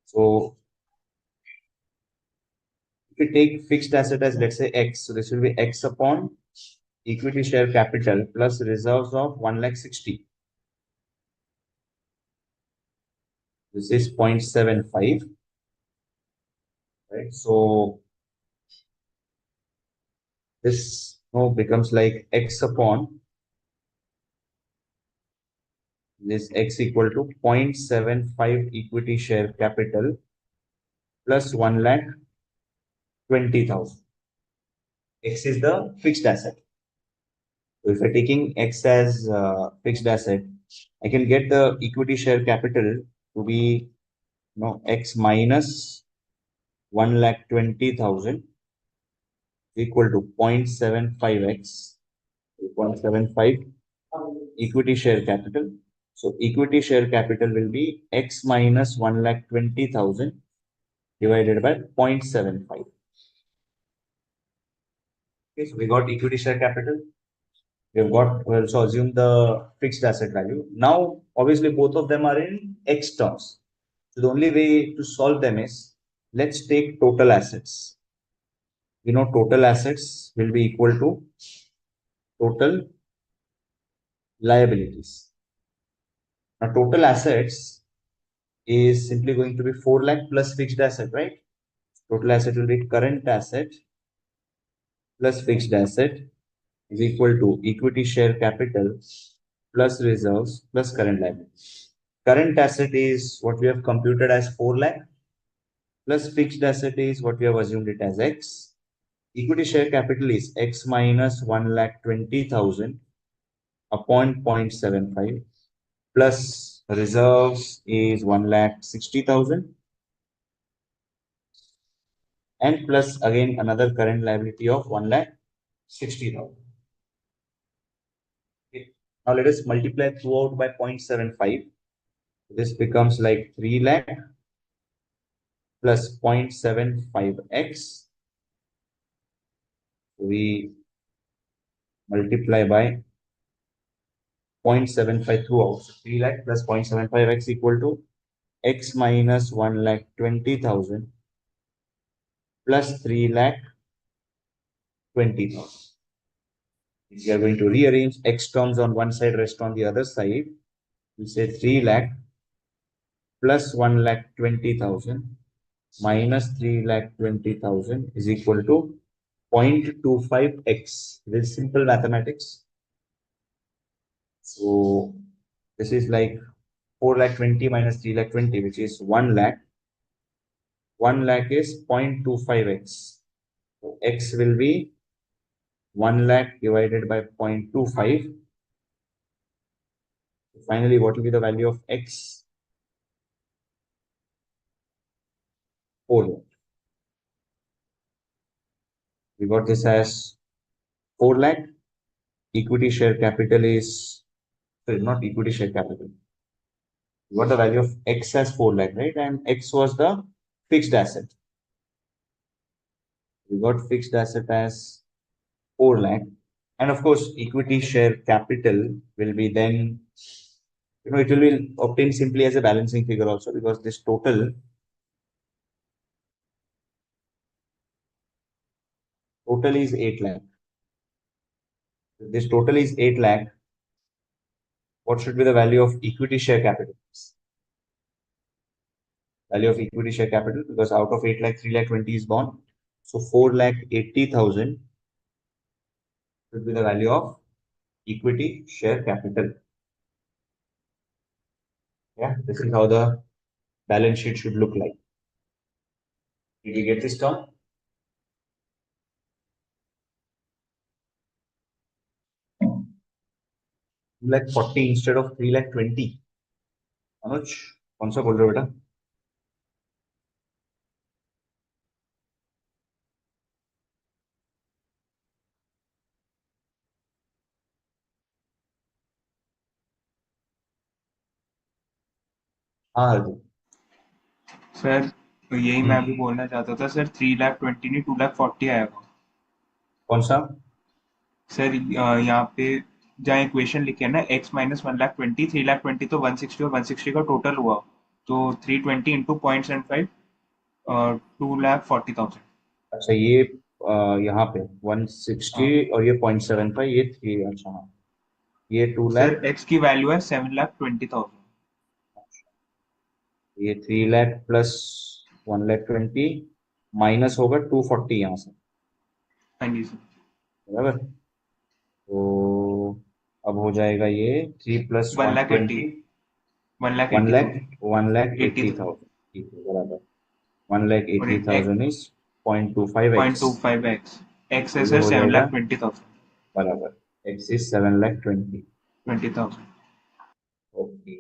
So if we take fixed asset as let's say X, so this will be X upon equity share capital plus reserves of 1,60,000. This is 0.75. Right? So this now becomes like X upon this X equal to 0.75 equity share capital plus 1,20,000. X is the fixed asset. So if I'm taking X as fixed asset, I can get the equity share capital to be X minus 1,20,000 equal to 0.75X, 0.75 equity share capital. So equity share capital will be X minus 1,20,000 divided by 0.75. Okay, so we got equity share capital. We also assume the fixed asset value. Now, obviously, both of them are in X terms. So the only way to solve them is let's take total assets. We know total assets will be equal to total liabilities. Now, total assets is simply going to be 4 lakh plus fixed asset, right? Total asset will be current asset plus fixed asset is equal to equity share capital plus reserves plus current liability. Current asset is what we have computed as 4 lakh plus fixed asset is what we have assumed it as X. Equity share capital is X minus 1,20,000 upon 0.75 plus reserves is 1,60,000 and plus again another current liability of 1,60,000. Okay. Now let us multiply throughout by 0.75. This becomes like 3 lakh plus 0.75x. We multiply by 0.75 throughout. So 3 lakh plus 0.75x equal to x minus 1,20,000 plus 3,20,000. We are going to rearrange x terms on one side, rest on the other side. We say 3 lakh plus 1,20,000 minus 3,20,000 is equal to 0.25x. This is simple mathematics. So this is like 4,20,000 minus 3,20,000, which is 1 lakh. 1 lakh is 0.25x. So x will be 1 lakh divided by 0.25. Finally, what will be the value of x? 4 lakh. We got this as 4 lakh. Equity share capital is, sorry, not equity share capital. We got the value of x as 4 lakh, right? And x was the fixed asset. We got fixed asset as 4 lakh. And of course, equity share capital will be then, it will be obtained simply as a balancing figure also, because this total is 8 lakh. If this total is 8 lakh, what should be the value of equity share capital? Value of equity share capital, because out of 8 lakh, 3 lakh 20 is gone. So 4 lakh 80,000 should be the value of equity share capital. Yeah, this is how the balance sheet should look like. Did you get this term? Like 40 instead of 3 lakh 20. Anuj, कौन सा बोल रहे हो बेटा? हाँ Hardeep. Sir तो यही मैं भी बोलना चाहता था सर, 3,20,000 नहीं 2,40,000 आएगा कौन सा? सर। यहाँ पे जहाँ इक्वेशन लिखे है ना, x माइनस 1,20,000, 3,20,000 तो 160 और 160 का टोटल हुआ, तो 320 इंटू 0.75 2,40,000। अच्छा ये यहाँ पे 160 और ये 0.75 ये 3. अच्छा हाँ, ये 2 सर लाख, x की वैल्यू है 7,20,000। ये 3 लाख प्लस 1,20,000 माइनस होगा 240 यहाँ से. हाँ जी सर। बराबर. तो अब हो जाएगा ये 3 प्लस 1,80,000 1,80,000. ठीक है बराबर. 1,80,000 इज 0.25x. 0.25x, x है ये सर हो जाएगा 7,20,000। बराबर. x is 7,20,000. 20,000। ओके.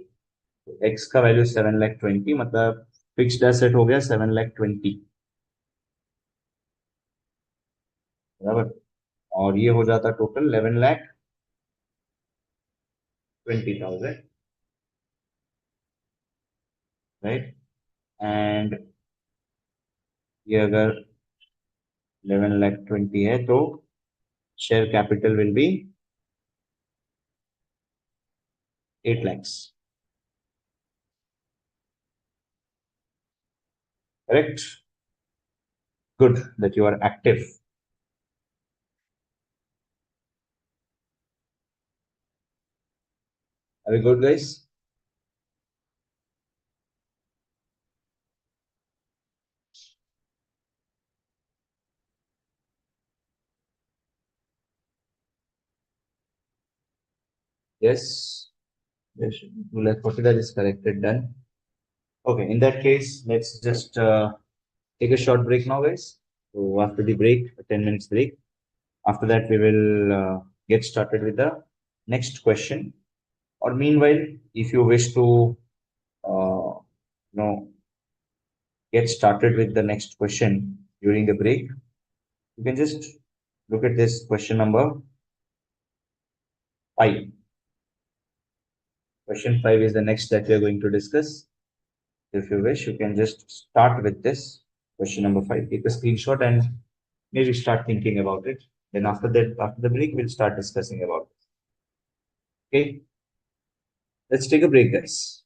तो x का वैल्यू 7,20,000, मतलब फिक्स्ड एसेट हो गया 7,20,000. बराबर. और ये हो जाता टोटल 11,20,000. राइट. एंड ये अगर 11,20,000 है तो share capital will be 8 lakhs. Correct? Good that you are active. Are we good, guys? Yes. Yes. 2,40,000, that is corrected. Done. Okay. In that case, let's just take a short break now, guys. So after the break, a 10 minutes break. After that, we will get started with the next question. Or meanwhile, if you wish to, get started with the next question during the break, you can just look at this question number 5. Question 5 is the next that we are going to discuss. If you wish, you can just start with this question number 5. Take a screenshot and maybe start thinking about it. Then after that, after the break, we'll start discussing about it. Okay. Let's take a break, guys.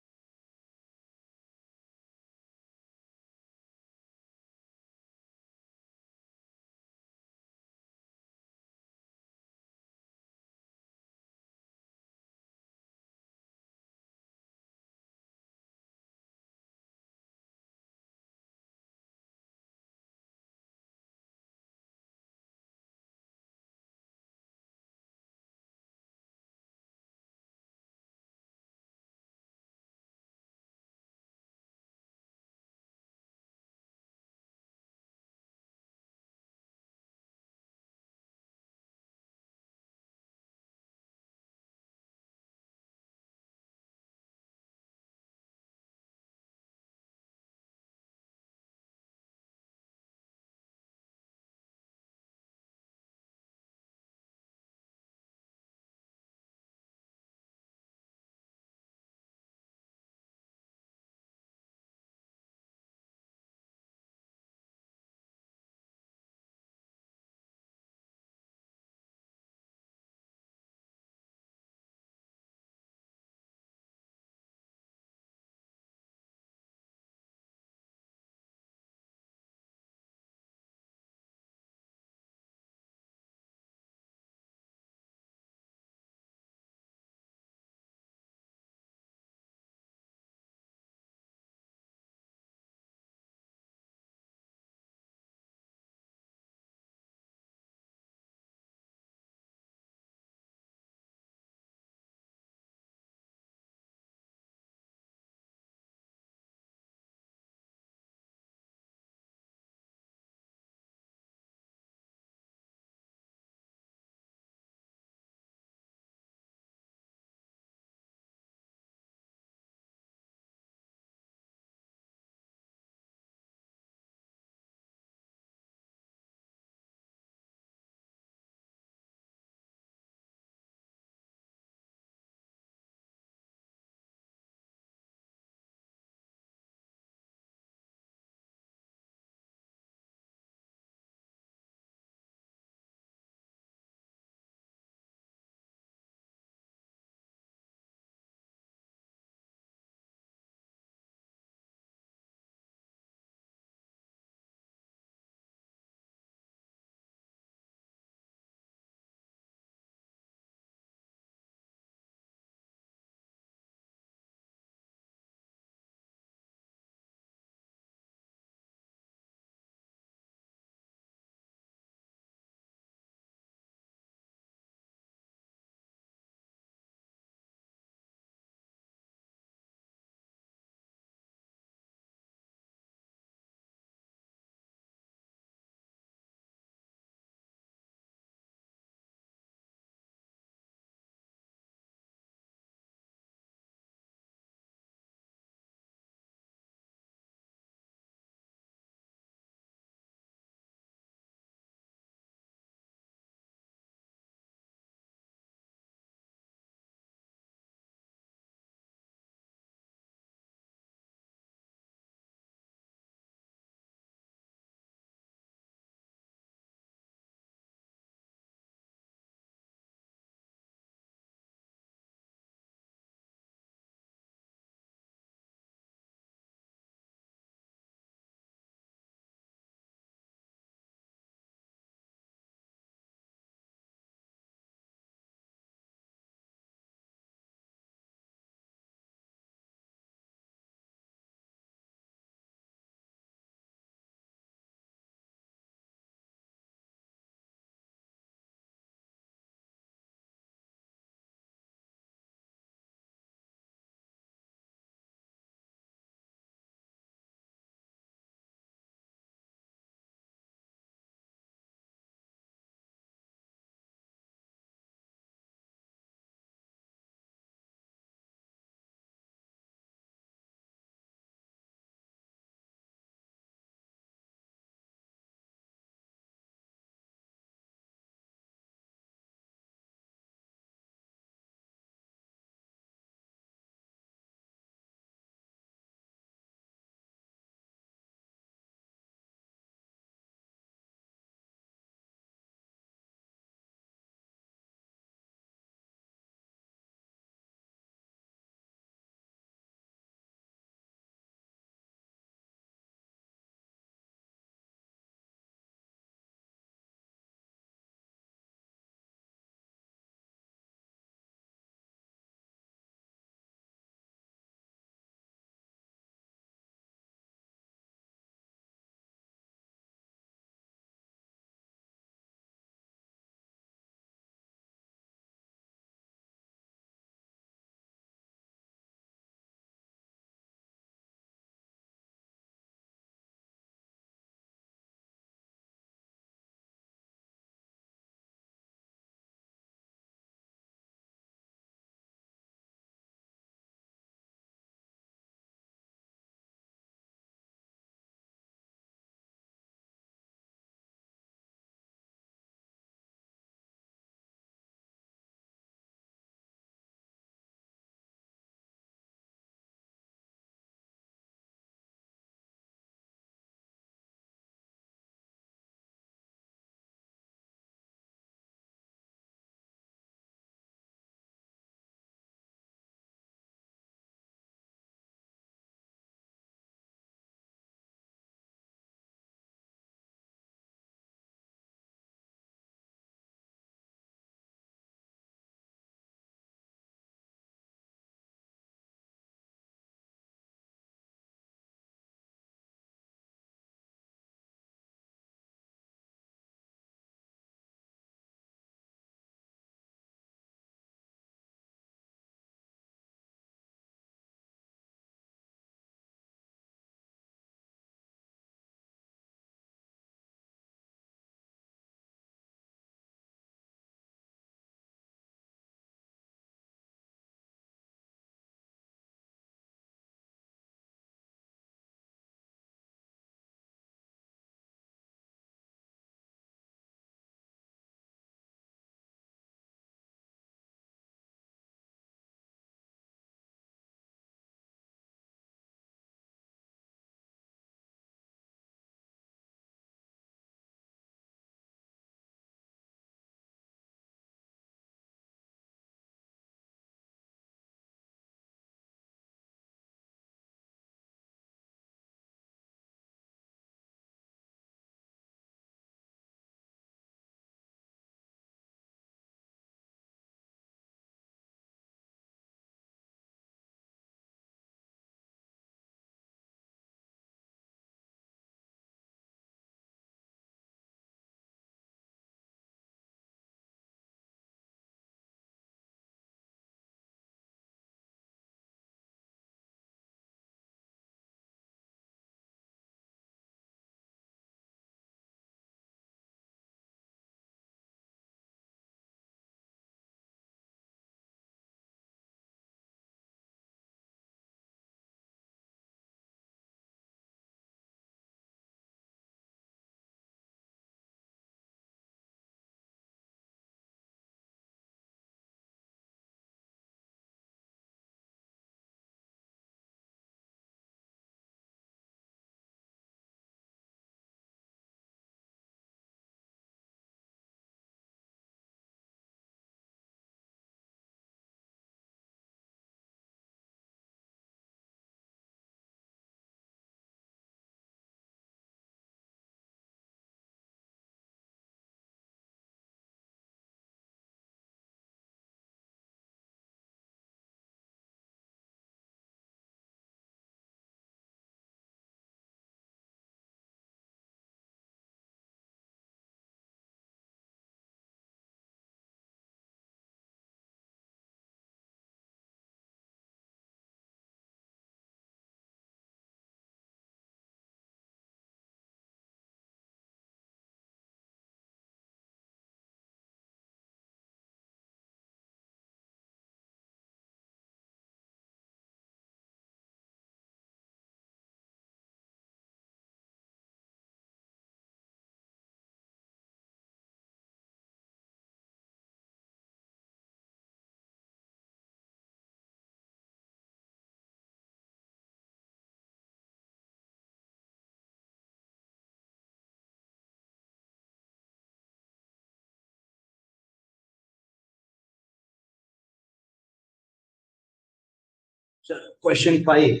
Question 5. I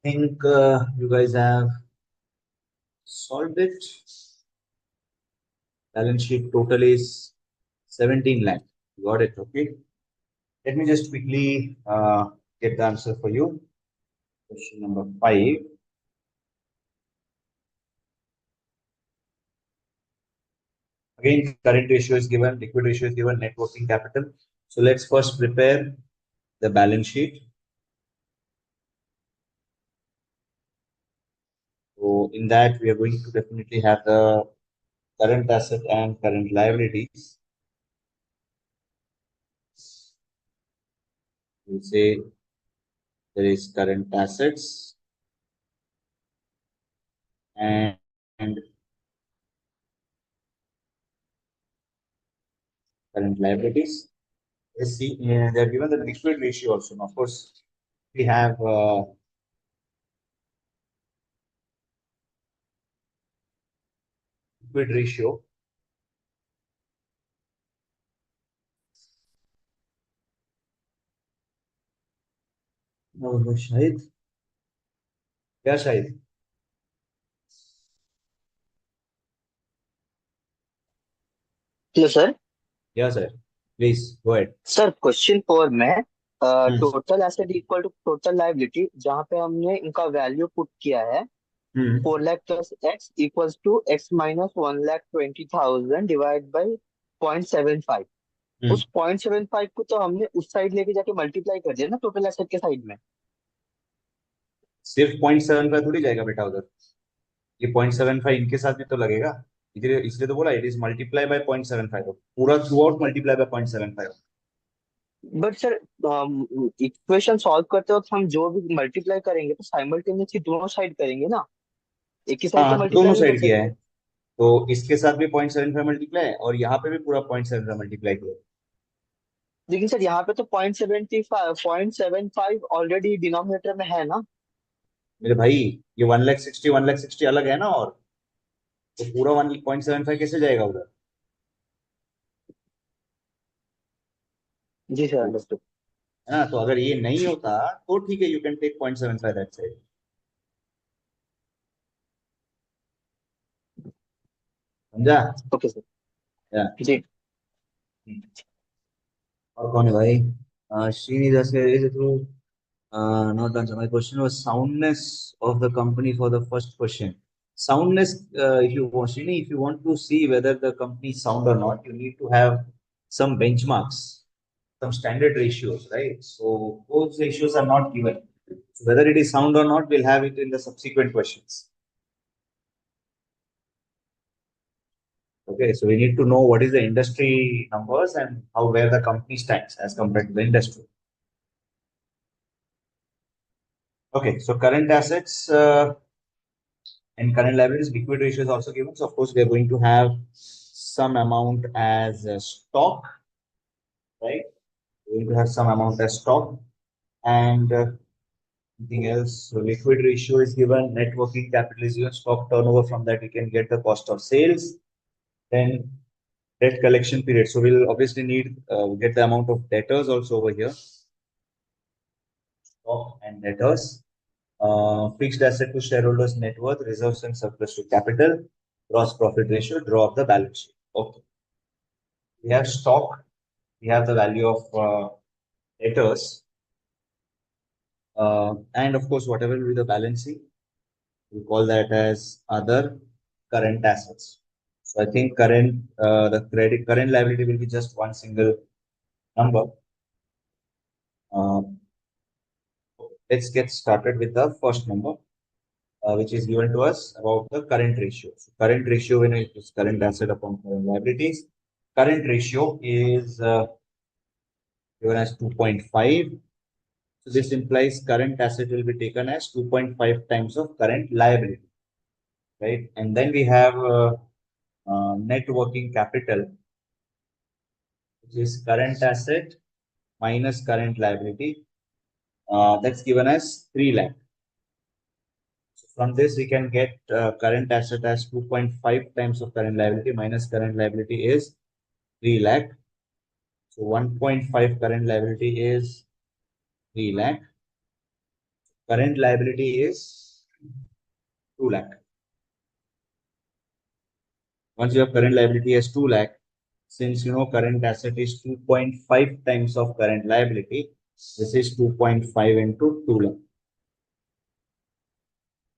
think you guys have solved it. Balance sheet total is 17 lakh. Got it. Okay. Let me just quickly get the answer for you. Question number 5. Again, current ratio is given, liquid ratio is given, net working capital. So let's first prepare the balance sheet. So in that, we are going to definitely have the current asset and current liabilities. We'll say there is current assets and current liabilities. Let's see, they are given the liquid ratio also. Now, of course, we have liquid ratio. No, शायद क्या शायद Hello, sir. Yeah, sir. Please go ahead. Sir, question 4 में total asset equal to total liability जहाँ पे हमने इनका value put किया है 4 lakh plus x equals to x minus 1,20,000 divide by 0.75 उस 0.75 को तो हमने उस साइड लेके जाके मल्टीप्लाई कर दिया ना टोटल एसेट के साइड में सिर्फ 0.75 थोड़ी जाएगा बेटा उधर ये 0.75 इनके साथ भी तो लगेगा इसलिए तो बोला इट इज मल्टीप्लाई बाय 0.75 पूरा through out multiply by 0.75 but sir equation solve करते वक्त हम जो भी मल्टीप्लाई करेंगे तो साइमल्टेनियसली दोनों साइड करेंगे ना एक ही साइड तो हाँ मल्टीप्लाई दोनों नहीं कर साइड किया है सकते तो इसके साथ भी 0.75 मल्टीप्लाई और यहाँ पे भी पूरा 0.75 मल्टीप्लाई किया लेकिन सर यहाँ पे तो 0.75 ऑलरेडी डिनोमिनेटर में है ना मेरे भाई ये 1,60 अलग है ना और तो पूरा 1.75 कैसे जाएगा उधर जी सर अंडरस्टूड है ना तो अगर ये नहीं होता तो ठीक है you can take 0.75 that side समझा ओके सर या जी और कौन है भाई Srinivas is it true? Not answer. My question was soundness of the company for the first question. Soundness, if you want, Srini, if you want to see whether the company is sound or not, you need to have some benchmarks, some standard ratios, right? So those ratios are not given. So whether it is sound or not, we'll have it in the subsequent questions. Okay, so we need to know what is the industry numbers and how where the company stands as compared to the industry. Okay, so current assets and current liabilities, liquid ratio is also given. So of course, we are going to have some amount as stock, right? We're going to have some amount as stock and anything else. So liquid ratio is given, net working capital is given, stock turnover. From that, we can get the cost of sales. Then debt collection period. So we'll obviously need get the amount of debtors also over here. Stock and debtors. Fixed asset to shareholders net worth, reserves and surplus to capital, gross profit ratio, draw of the balance sheet. Okay. We have stock, we have the value of debtors, and of course, whatever will be the balancing, we call that as other current assets. So I think the current liability will be just one single number. Let's get started with the first number. Which is given to us about the current ratio. So current ratio when it is current asset upon current liabilities. Current ratio is given as 2.5. So this implies current asset will be taken as 2.5 times of current liability, right? And then we have net working capital, which is current asset minus current liability. That's given as 3 lakh. From this, we can get current asset as 2.5 times of current liability minus current liability is 3 lakh. So 1.5 current liability is 3 lakh. Current liability is 2 lakh. Once you have current liability as 2 lakh, since you know current asset is 2.5 times of current liability, this is 2.5 into 2 lakh,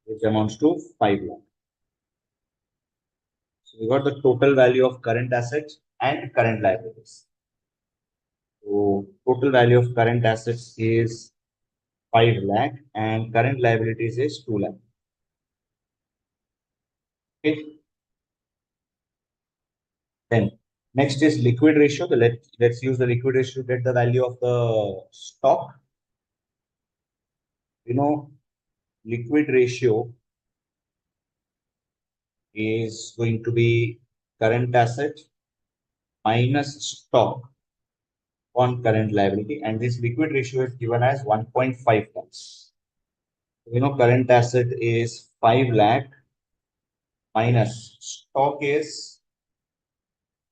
which amounts to 5 lakh. So we got the total value of current assets and current liabilities. So total value of current assets is 5 lakh and current liabilities is 2 lakh. Okay. Then next is liquid ratio. Let's use the liquid ratio to get the value of the stock. You know, liquid ratio is going to be current asset minus stock on current liability, and this liquid ratio is given as 1.5 times. You know, current asset is 5 lakh minus stock is,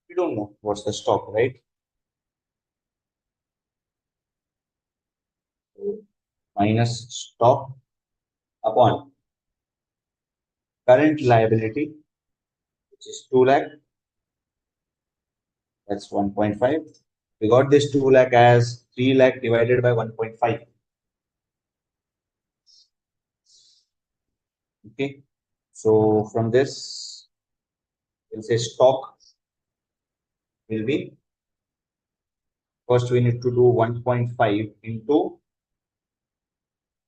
we don't know what's the stock, right? So minus stock upon current liability, which is 2 lakh, that's 1.5. We got this 2 lakh as 3 lakh divided by 1.5. Okay, so from this, we'll say stock will be, first we need to do 1.5 into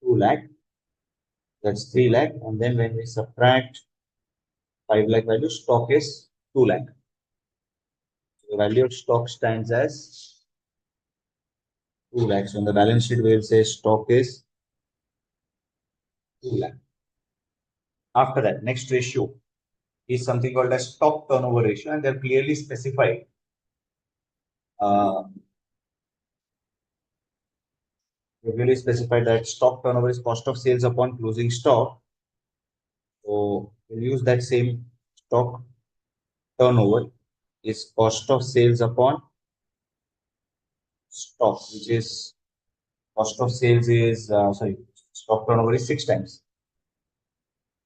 2 lakh, that's 3 lakh, and then when we subtract 5 lakh value, stock is 2 lakh. So the value of stock stands as 2 lakhs. So in the balance sheet, we will say stock is 2 lakh. After that, next ratio is something called as stock turnover ratio, and they're clearly specified. We clearly specified that stock turnover is cost of sales upon closing stock. So we'll use that same stock turnover is cost of sales upon stock, which is cost of sales is stock turnover is 6 times.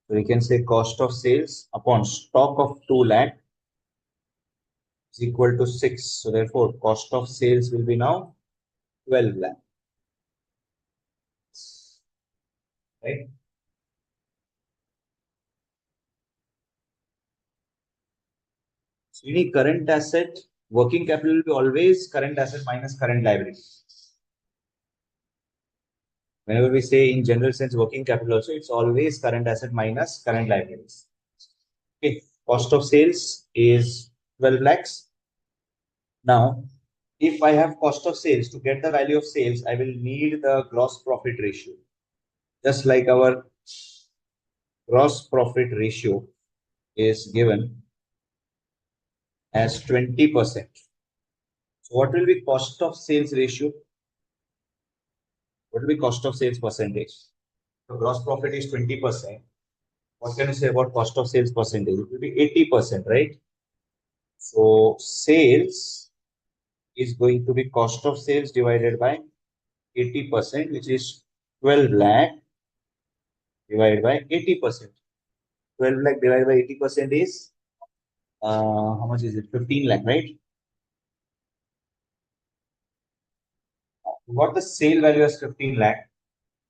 So we can say cost of sales upon stock of 2 lakh is equal to 6. So therefore, cost of sales will be now 12 lakh. Right? So you need current asset, working capital will be always current asset minus current liability. Whenever we say in general sense working capital also, it's always current asset minus current liabilities. Okay, cost of sales is 12 lakhs. Now, if I have cost of sales, to get the value of sales, I will need the gross profit ratio. Just like our gross profit ratio is given as 20%. So what will be cost of sales ratio? What will be cost of sales percentage? So gross profit is 20%. What can you say about cost of sales percentage? It will be 80%, right? So sales is going to be cost of sales divided by 80%, which is 12 lakh divided by 80%. 12 lakh divided by 80% is, how much is it? 15 lakh, right? What the sale value is 15 lakh.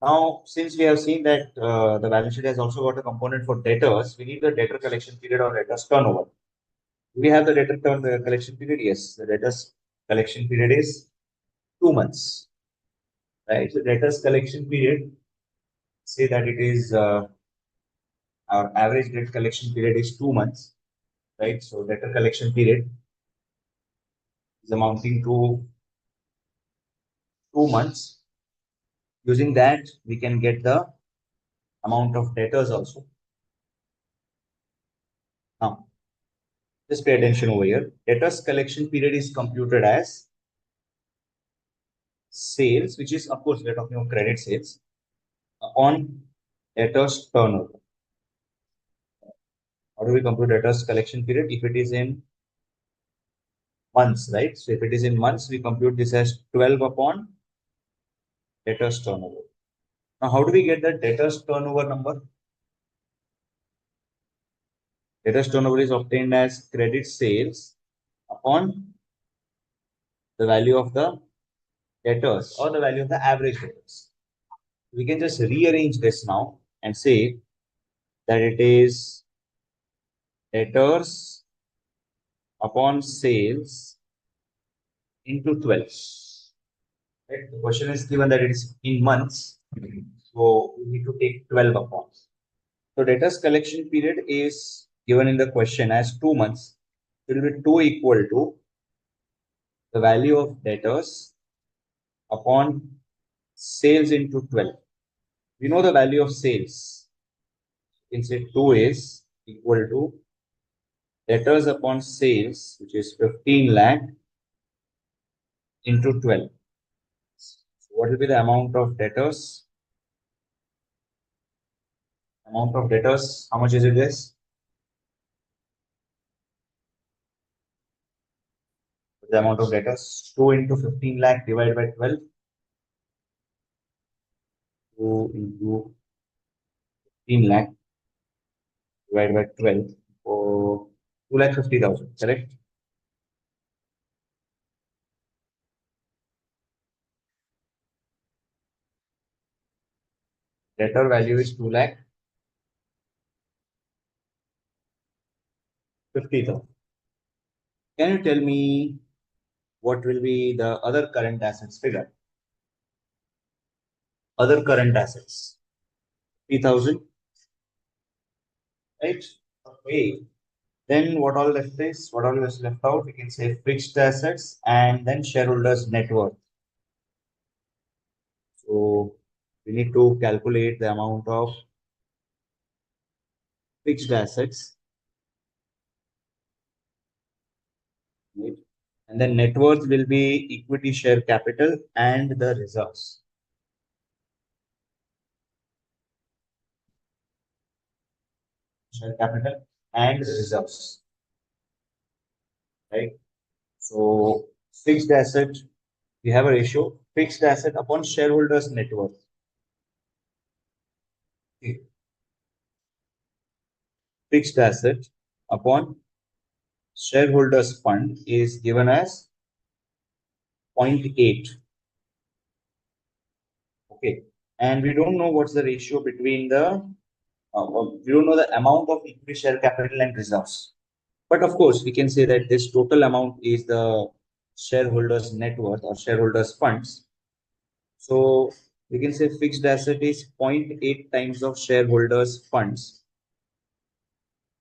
Now, since we have seen that the balance sheet has also got a component for debtors, we need the debtor collection period or debtors turnover. We have the debtor collection period. Yes, the debtors collection period is 2 months, right? So debtors collection period, say that it is our average debt collection period is 2 months, right? So debtor collection period is amounting to 2 months. Using that, we can get the amount of debtors also. Now, just pay attention over here. Debtors collection period is computed as sales, which is, of course, we're talking about credit sales, upon debtors turnover. How do we compute debtors collection period? If it is in months, right? So if it is in months, we compute this as 12 upon debtors turnover. Now, how do we get the debtors turnover number? Debtors turnover is obtained as credit sales upon the value of the debtors or the value of the average debtors. We can just rearrange this now and say that it is debtors upon sales into 12. Right? The question is given that it is in months, so we need to take 12 upon. So debtors collection period is given in the question as 2 months. It will be 2 equal to the value of debtors upon sales into 12. We know the value of sales. You can say 2 is equal to debtors upon sales, which is 15 lakh into 12. So what will be the amount of debtors? Amount of debtors, how much is it, guys? The amount of debtors, 2 into 15 lakh divided by 12. 2 into 15 lakh divided by 12 for 2,50,000, correct? Debtor value is 2,50,000. Can you tell me what will be the other current assets figure? Other current assets, 3,000, right? Okay. Then what all left is, what all is left out? We can say fixed assets and then shareholders' net worth. So we need to calculate the amount of fixed assets, right? And then net worth will be equity share capital and the reserves. Share capital and reserves, right? So fixed asset, we have a ratio, fixed asset upon shareholders' net worth. Okay. Fixed asset upon shareholders' fund is given as 0.8. Okay. And we don't know what's the ratio between the, we don't know the amount of equity share capital and reserves. But of course, we can say that this total amount is the shareholders' net worth or shareholders' funds. So we can say fixed asset is 0.8 times of shareholders' funds.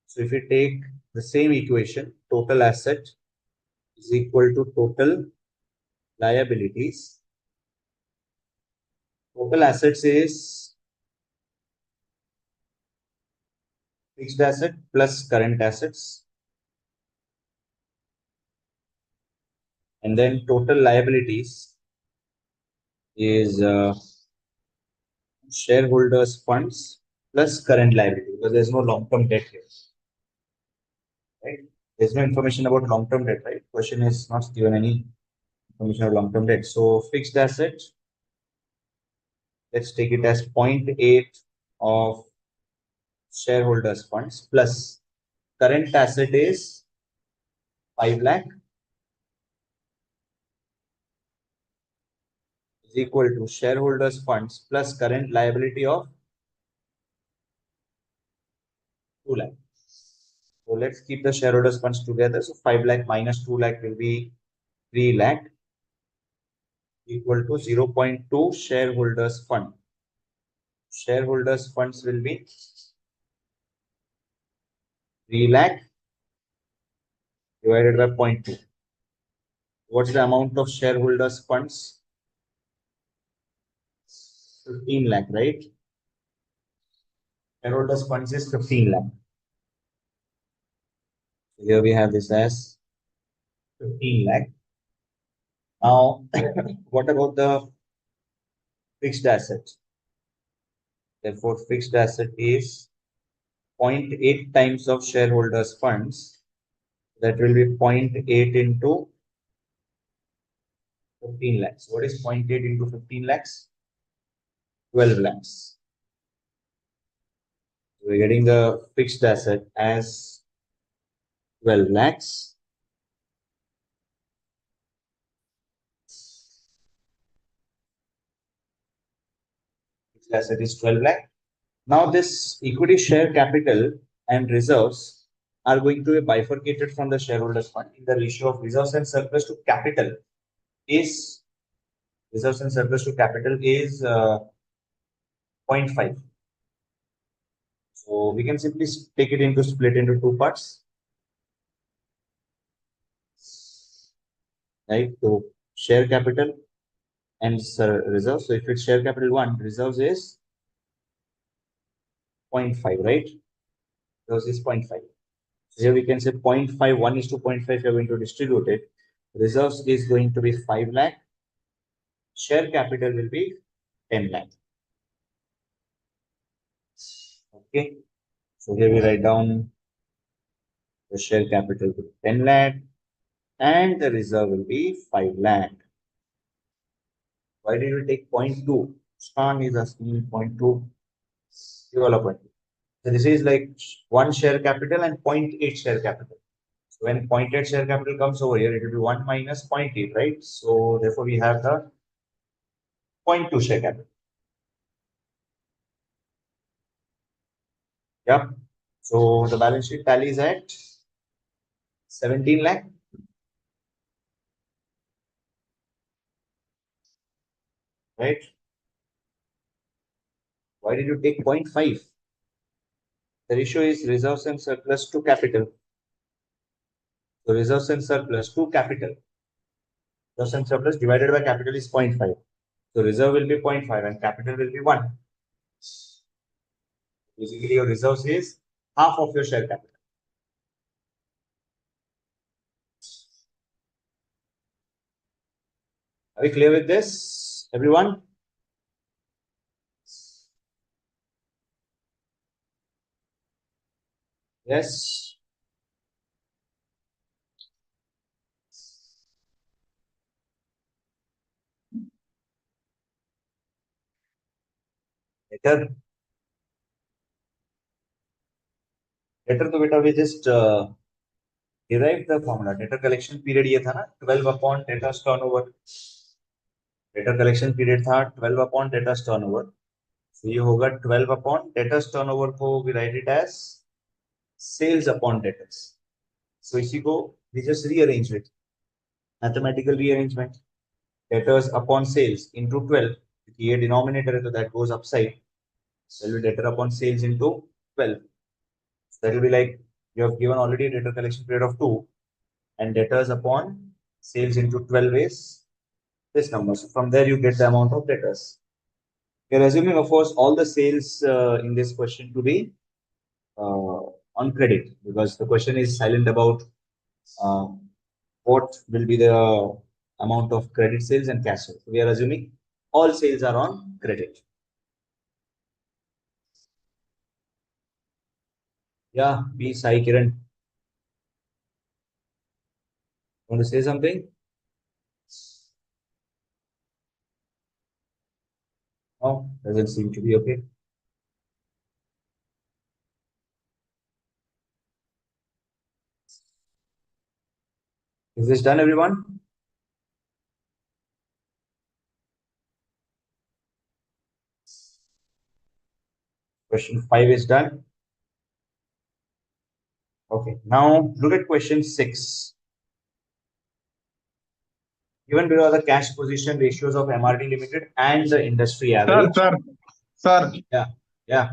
So if we take the same equation, total asset is equal to total liabilities. Total assets is fixed asset plus current assets. And then total liabilities is shareholders' funds plus current liability, because there's no long-term debt here. Right? There's no information about long-term debt, right? Question is not given any information of long-term debt. So fixed asset, let's take it as 0.8 of shareholders' funds plus current asset is 5 lakh is equal to shareholders' funds plus current liability of 2 lakh. So let's keep the shareholders' funds together. So 5 lakh minus 2 lakh will be 3 lakh equal to 0.2 shareholders' fund. Shareholders' funds will be 3 lakh divided by 0.2. What's the amount of shareholders' funds? 15 lakh, right? Shareholders' funds is 15 lakh. So here we have this as 15 lakh. Now, what about the fixed asset? Therefore, fixed asset is 0.8 times of shareholders' funds. That will be 0.8 into 15 lakhs. What is 0.8 into 15 lakhs? 12 lakhs. We're getting the fixed asset as 12 lakhs. Fixed asset is 12 lakh. Now this equity share capital and reserves are going to be bifurcated from the shareholders fund in the ratio of reserves and surplus to capital is 0.5. So we can simply take it into split into two parts. Right, so share capital and reserves. So if it's share capital 1, reserves is 0.5, right? Reserves is 0.5. So here we can say 0.5, 1 is to 0.5, you're going to distribute it. Reserves is going to be 5 lakh. Share capital will be 10 lakh. Okay. So here we write down the share capital to 10 lakh and the reserve will be 5 lakh. Why did we take 0.2? Stan is asking 0.2. So this is like 1 share capital and 0.8 share capital. So when 0.8 share capital comes over here, it will be 1 minus 0.8, right? So therefore we have the 0.2 share capital. Yep. So the balance sheet tally is at 17 lakh. Right? Why did you take 0.5? The ratio is reserves and surplus to capital. So reserves and surplus to capital. Reserves and surplus divided by capital is 0.5. So reserve will be 0.5 and capital will be 1. Basically, your reserves is half of your share capital. Are we clear with this, everyone? Yes. Later तो बेटा we just derived the formula. Debtor collection period ये था ना 12 upon debtors turnover. Debtor collection period था 12 upon debtors turnover. So ये होगा 12 upon debtors turnover को we write it as sales upon debtors. So इसी को we just rearrange it. Mathematical rearrangement. Debtors upon sales into 12. ये denominator है तो that goes upside. So will be debtor upon sales into 12. So that will be like you have given already a debtor collection period of 2 and debtors upon sales into 12 is this number. So from there you get the amount of debtors. You're assuming, of course, all the sales in this question to be on credit because the question is silent about what will be the amount of credit sales and cash sales. We are assuming all sales are on credit. Yeah, B. Sai Kiran. Want to say something? No, doesn't seem to be okay. Is this done, everyone? Question 5 is done. Okay, now look at question 6. Given below are the cash position ratios of MRD Limited and the industry average. Sir. Yeah.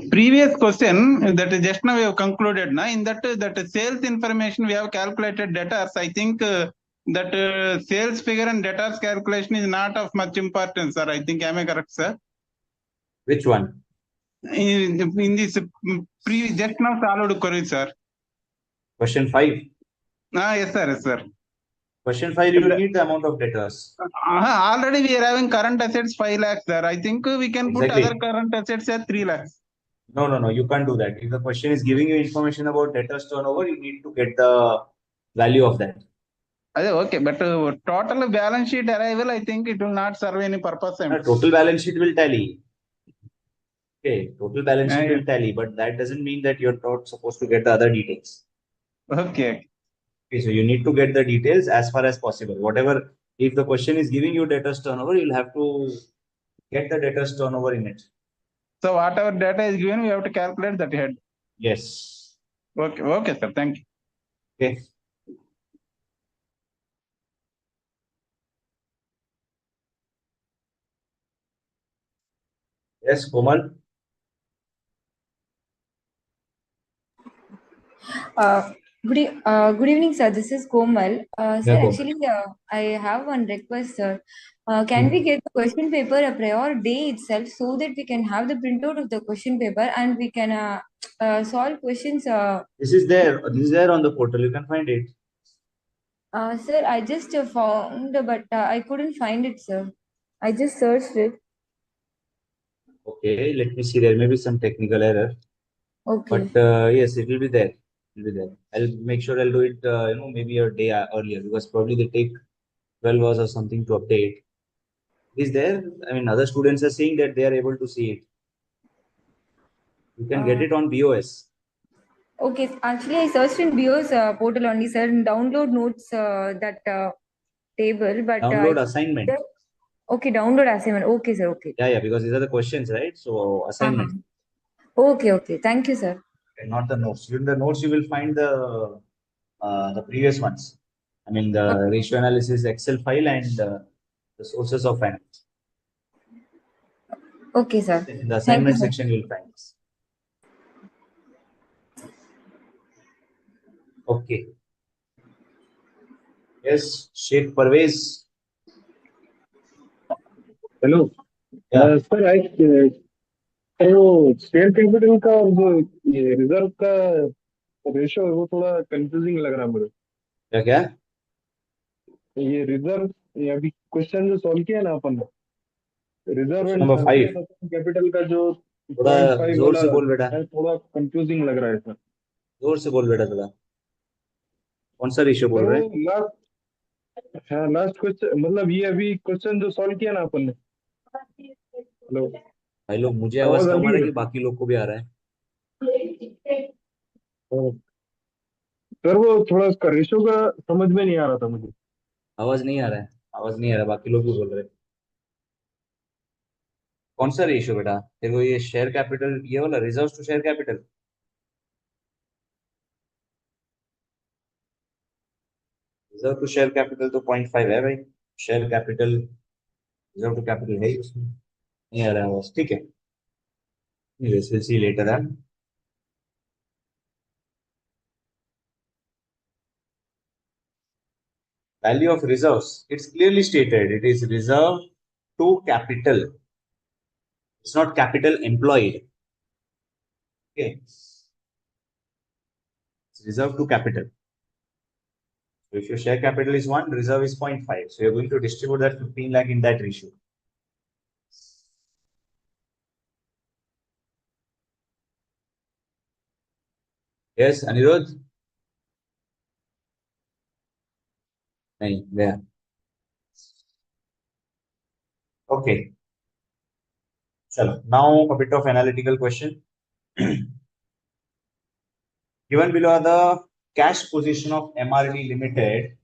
Previous question that just now we have concluded. In that sales information we have calculated debtors. I think that sales figure and debtors calculation is not of much importance, sir. I think am I correct, sir? Which one? In this just now solved query, sir. Question 5. Yes, sir. Yes, sir. Question 5, you need the amount of debtors. Already we are having current assets 5 lakhs, sir. I think we can put other current assets at 3 lakhs. No, you can't do that. If the question is giving you information about debtors turnover, you need to get the value of that. Okay, but total balance sheet arrival, I think it will not serve any purpose. Total balance sheet will tally. Okay, total balance sheet will tally, but that doesn't mean that you're not supposed to get the other details. Okay. Okay, so you need to get the details as far as possible. Whatever, if the question is giving you debtors turnover, you'll have to get the debtors turnover in it. So whatever data is given, we have to calculate that head. Yes. Okay. Okay, sir. Thank you. Okay. Yes, Komal. Good evening, sir. This is Komal. Sir, Yeah, Komal. actually, I have one request, sir. Can we get the question paper a prior day itself so that we can have the printout of the question paper and we can solve questions? This is there. This is there on the portal. You can find it. Sir, I just found, but I couldn't find it, sir. I just searched it. Okay, let me see. There may be some technical error. Okay. But yes, it will be there. It will be there. I'll make sure I'll do it, maybe a day earlier, because probably they take 12 hours or something to update. Is there? I mean, other students are saying that they are able to see it. You can get it on BOS. Okay, actually, I searched in BIOS portal only, sir, and download notes that table, but Download assignment. Okay, download assignment. Okay, sir. Okay. Yeah, because these are the questions, right? So assignment. Okay. Thank you, sir. And not the notes. In the notes, you will find the previous ones. I mean, the ratio analysis Excel file and the sources of finance. Okay, sir. In the assignment section, you will find this. Okay. Yes, Sheikh Parvez. Hello Yeah. Sir वो share capital का और जो ये reserve का ratio है वो थोड़ा confusing लग रहा है मुझे क्या ये रिजर्व ये अभी क्वेश्चन जो सॉल्व किया ना अपन रिजर्व एंड नंबर 5 कैपिटल का जो थोड़ा 0.5 जोर वाला से बोल बेटा, है थोड़ा कंफ्यूजिंग लग रहा है सर जोर से बोल बेटा थोड़ा। कौन सा रेशियो बोल सर रहे वो हैं? लास्ट क्वेश्चन मतलब ये अभी क्वेश्चन जो सॉल्व किया ना अपन ने हेलो भाई लोग, मुझे आवाज कम आ रहा है कि बाकी लोग को भी आ रहा है? सर वो थोड़ा उसका रेशियो का समझ में नहीं आ रहा था मुझे आवाज नहीं आ रहा है, आवाज नहीं आ रहा, बाकी लोग भी बोल रहे हैं। कौन सा रेशियो बेटा? देखो, ये शेयर कैपिटल, ये वाला reserve to share capital. Reserve to share capital तो 0.5 है भाई। Share capital reserve to capital है ही उसमें। नहीं आ रहा है आवाज, ठीक है। Yes, we'll see later on. Value of reserves. It's clearly stated. It is reserve to capital. It's not capital employed. Okay. It's reserve to capital. So if your share capital is 1, reserve is 0.5. So you're going to distribute that 15 lakh in that ratio. Yes, Anirudh? Nahin, there. Okay. So now a bit of analytical question. Given below are the cash position of MRD Limited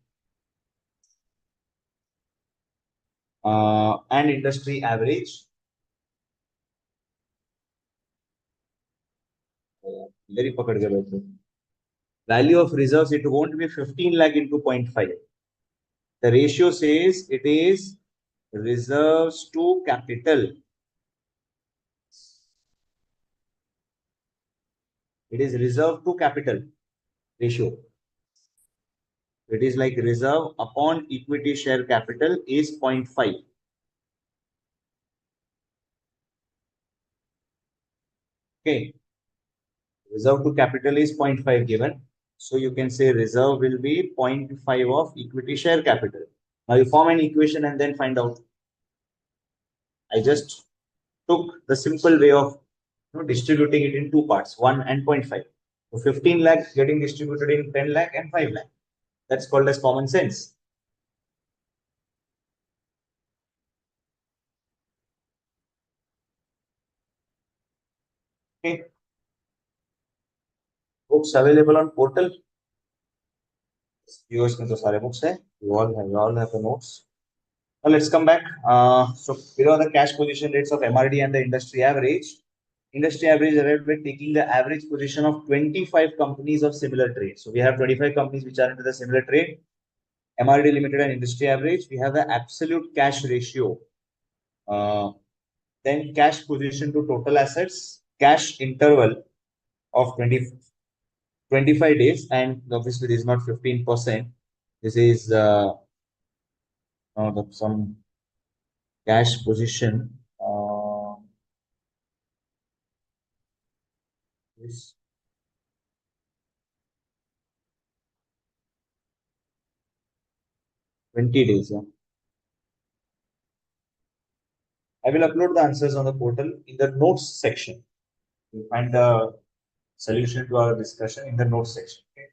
and industry average. Very पकड़ के बैठे. Value of reserves, it won't be 15 lakh into 0.5. The ratio says it is reserves to capital. It is reserve to capital ratio. It is like reserve upon equity share capital is 0.5. Okay. Reserve to capital is 0.5 given. So you can say reserve will be 0.5 of equity share capital. Now you form an equation and then find out. I just took the simple way of distributing it in two parts, 1 and 0.5. So 15 lakh getting distributed in 10 lakh and 5 lakh. That's called as common sense. Okay. Books available on portal. Viewers में तो सारे books है. You all have the notes. Now let's come back. So below the cash position rates of MRD and the industry average. Industry average arrived by taking the average position of 25 companies of similar trade. So we have 25 companies which are into the similar trade. MRD limited and industry average. We have the absolute cash ratio. Then cash position to total assets, cash interval of 25 days, and obviously this is not 15%. This is some cash position. This 20 days. Yeah. I will upload the answers on the portal in the notes section. You'll find the solution to our discussion in the notes section. Okay.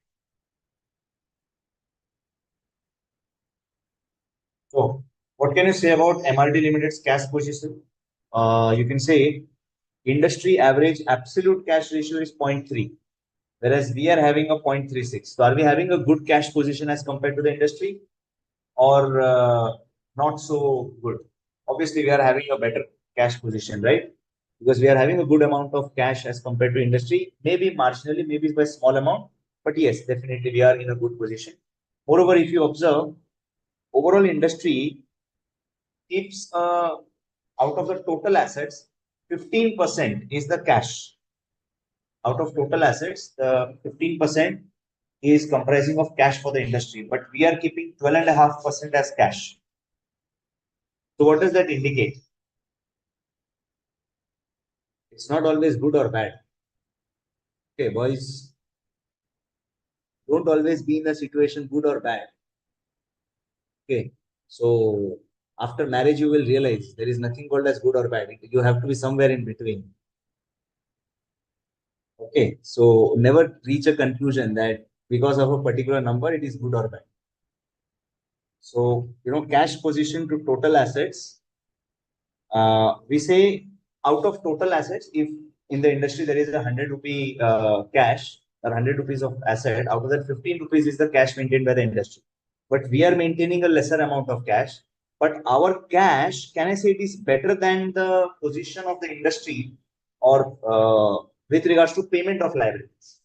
So, what can you say about MRD Limited's cash position? You can say industry average absolute cash ratio is 0.3, whereas we are having a 0.36. So, are we having a good cash position as compared to the industry, or not so good? Obviously, we are having a better cash position, right? Because we are having a good amount of cash as compared to industry, maybe marginally, maybe by small amount, but yes, definitely we are in a good position. Moreover, if you observe, overall industry keeps out of the total assets, 15% is the cash. Out of total assets, the 15% is comprising of cash for the industry, but we are keeping 12.5% as cash. So what does that indicate? It's not always good or bad. Okay, boys, don't always be in the situation good or bad. Okay, so after marriage, you will realize there is nothing called as good or bad. You have to be somewhere in between. Okay, so never reach a conclusion that because of a particular number, it is good or bad. So, cash position to total assets, we say out of total assets, if in the industry there is a 100 rupee cash or 100 rupees of asset, out of that 15 rupees is the cash maintained by the industry. But we are maintaining a lesser amount of cash. But our cash, can I say it is better than the position of the industry or with regards to payment of liabilities?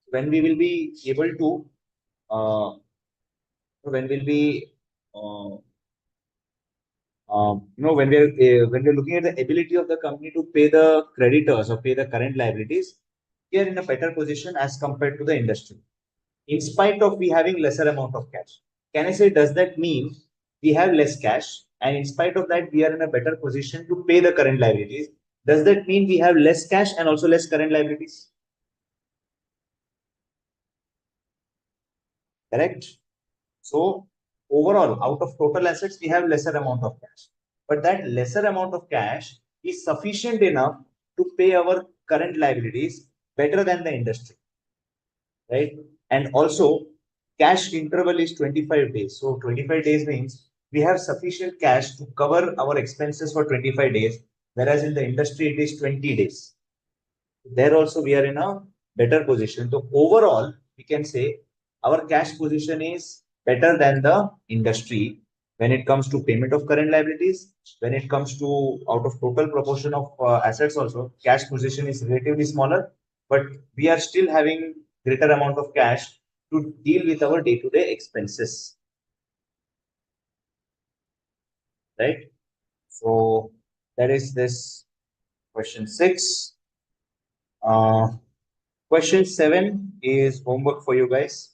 When we will be able to, when we'll be, when we're looking at the ability of the company to pay the creditors or pay the current liabilities, we are in a better position as compared to the industry, in spite of we having lesser amount of cash. Can I say, does that mean we have less cash and in spite of that, we are in a better position to pay the current liabilities? Does that mean we have less cash and also less current liabilities? Correct. So overall, out of total assets, we have lesser amount of cash. But that lesser amount of cash is sufficient enough to pay our current liabilities better than the industry. Right? And also, cash interval is 25 days. So 25 days means we have sufficient cash to cover our expenses for 25 days, whereas in the industry it is 20 days. There also we are in a better position. So overall, we can say our cash position is better than the industry when it comes to payment of current liabilities. When it comes to out of total proportion of assets also, cash position is relatively smaller, but we are still having greater amount of cash to deal with our day-to-day expenses. Right? So that is this question 6. Question 7 is homework for you guys.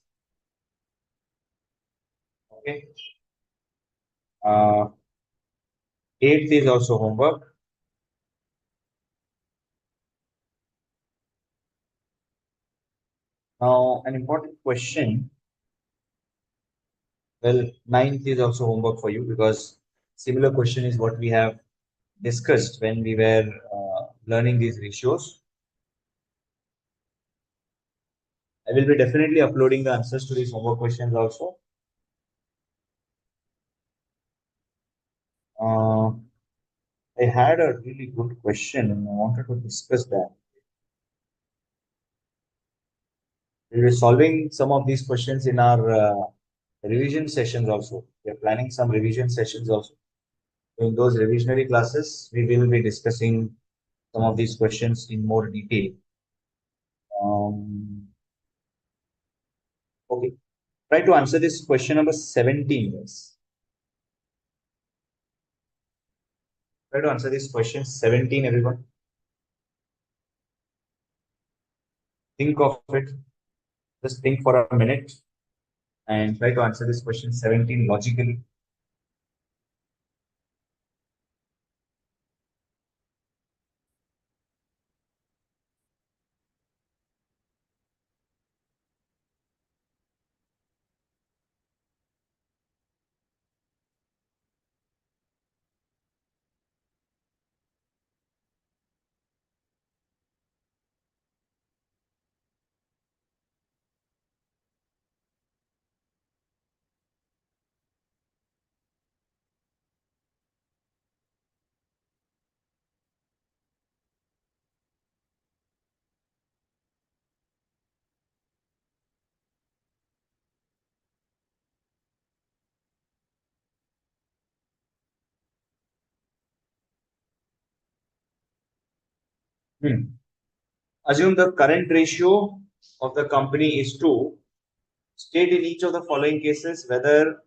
Okay. 8th is also homework. Now, an important question. Well, 9th is also homework for you because similar question is what we have discussed when we were learning these ratios. I will be definitely uploading the answers to these homework questions also. I had a really good question and I wanted to discuss that. We'll be solving some of these questions in our revision sessions also. We are planning some revision sessions also. In those revisionary classes, we will be discussing some of these questions in more detail. Okay, try to answer this question number 17. Yes. Try to answer this question 17, everyone. Think of it. Just think for a minute and try to answer this question 17 logically. Assume the current ratio of the company is 2. State in each of the following cases whether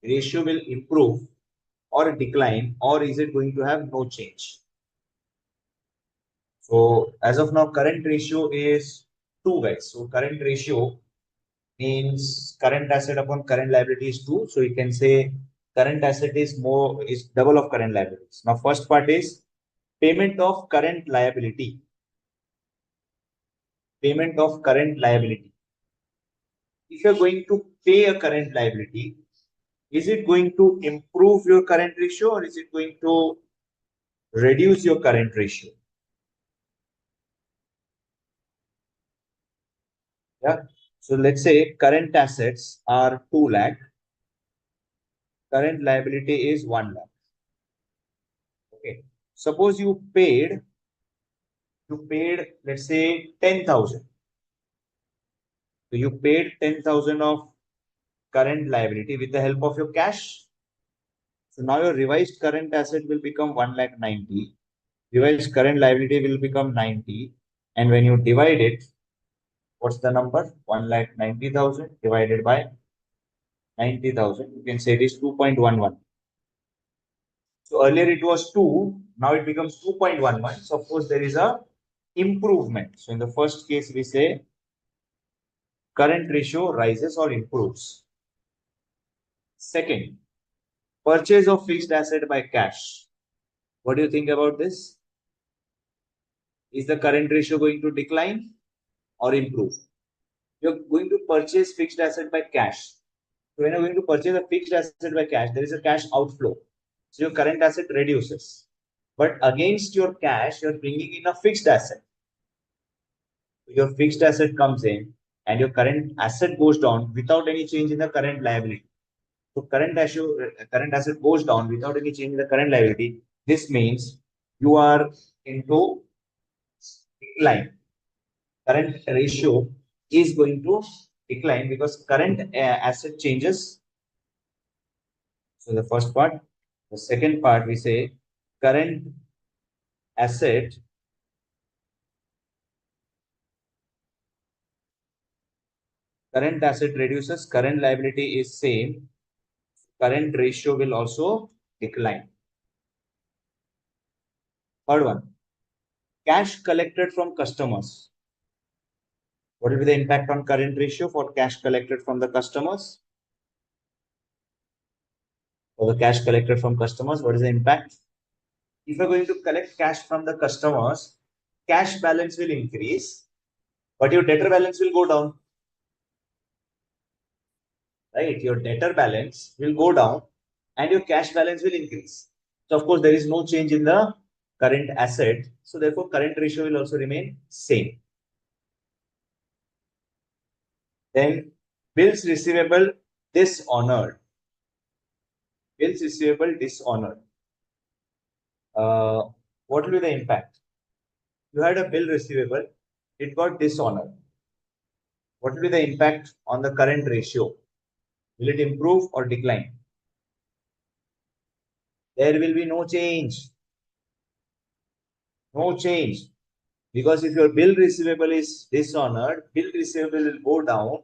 ratio will improve or decline, or is it going to have no change. So as of now, current ratio is 2x. So current ratio means current asset upon current liability is 2. So you can say current asset is double of current liabilities. Now first part is payment of current liability. Payment of current liability. If you're going to pay a current liability, is it going to improve your current ratio or is it going to reduce your current ratio? Yeah. So let's say current assets are 2 lakh. Current liability is 1 lakh. Okay. Suppose you paid, let's say 10,000. So you paid 10,000 of current liability with the help of your cash. So now your revised current asset will become 1 lakh 90. Revised current liability will become 90. And when you divide it, what's the number? 1 lakh 90,000 divided by 90,000. You can say it is 2.11. So earlier it was 2, now it becomes 2.11. So of course there is a improvement. So in the first case we say current ratio rises or improves. Second, purchase of fixed asset by cash. What do you think about this? Is the current ratio going to decline or improve? You're going to purchase fixed asset by cash. So when you're going to purchase a fixed asset by cash, there is a cash outflow. So your current asset reduces. But against your cash, you're bringing in a fixed asset. Your fixed asset comes in and your current asset goes down without any change in the current liability. So current asset goes down without any change in the current liability. This means you are into decline. Current ratio is going to decline because current asset changes. So the first part. The second part we say current asset reduces, current liability is same, current ratio will also decline. Third one, cash collected from customers. What will be the impact on current ratio for cash collected from the customers? For the cash collected from customers, what is the impact? If you're going to collect cash from the customers, cash balance will increase, but your debtor balance will go down. Right? Your debtor balance will go down and your cash balance will increase. So of course, there is no change in the current asset. So therefore, current ratio will also remain same. Then bills receivable dishonored. Bills receivable dishonored. What will be the impact? You had a bill receivable, it got dishonored. what will be the impact on the current ratio? Will it improve or decline? There will be no change. No change. Because if your bill receivable is dishonored, bill receivable will go down,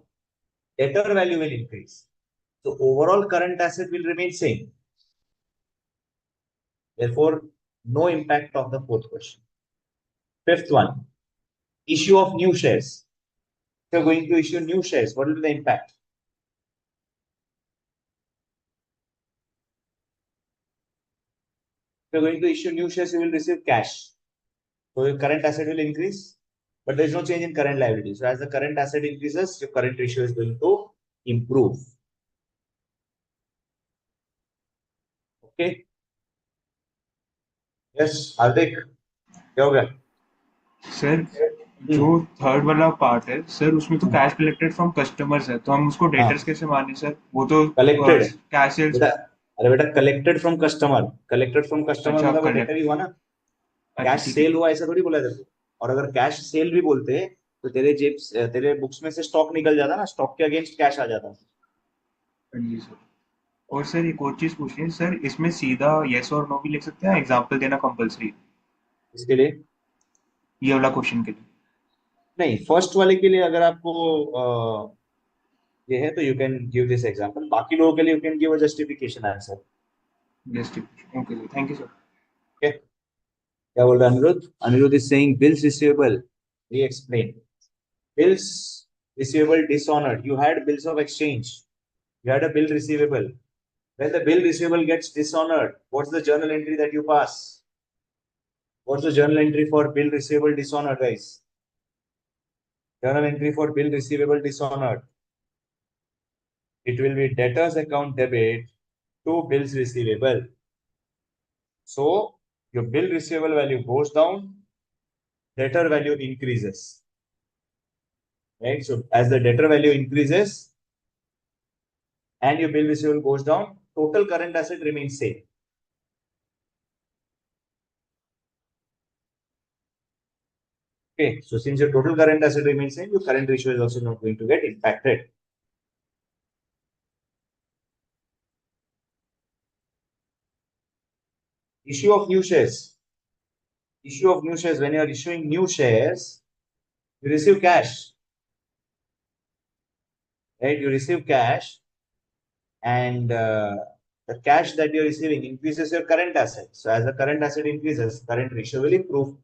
debtor value will increase. So overall current asset will remain same. Therefore, no impact of the fourth question. Fifth one, issue of new shares. If you're going to issue new shares, what will be the impact? If you're going to issue new shares, you will receive cash. So your current asset will increase, but there is no change in current liability. So as the current asset increases, your current ratio is going to improve. Okay. Yes, Hardik, क्या हो गया? Sir जो third वाला part है sir, उसमें तो cash collected from customers है, तो हम उसको डेटर्स कैसे माने सर? वो तो कलेक्टेड कैश सेल्स। अरे बेटा, collected from customer, collected from customer अच्छा, मतलब वो collect- डेटर ही हुआ ना, अच्छा, कैश ठीक है। सेल हुआ ऐसा थोड़ी बोला जाता। और अगर कैश सेल भी बोलते तो तेरे बुक्स में से स्टॉक निकल जाता ना, स्टॉक के अगेंस्ट कैश आ जाता। जी सर। और सर एक और चीज पूछनी है सर, इसमें सीधा यस और नो भी लिख सकते हैं, एग्जांपल देना कंपलसरी? इसके लिए ये वाला क्वेश्चन के लिए नहीं, फर्स्ट वाले के लिए अगर आपको ये है तो you can give this example, बाकी लोगों के लिए you can give a justification answer. Justification. Okay sir, thank you sir. Okay, क्या बोल रहा है Anirudh? Anirudh is saying bills receivable, re explain. Bills receivable dishonored, you had bills of exchange, you had a bill receivable. When the bill receivable gets dishonored, what's the journal entry that you pass? What's the journal entry for bill receivable dishonored, guys? Journal entry for bill receivable dishonored, it will be debtors account debit to bills receivable. So your bill receivable value goes down, debtor value increases. Right? So as the debtor value increases and your bill receivable goes down, total current asset remains same. Okay, so since your total current asset remains same, your current ratio is also not going to get impacted. Issue of new shares. Issue of new shares. When you are issuing new shares, you receive cash. Right? You receive cash, and the cash that you're receiving increases your current asset. So as the current asset increases, current ratio will improve.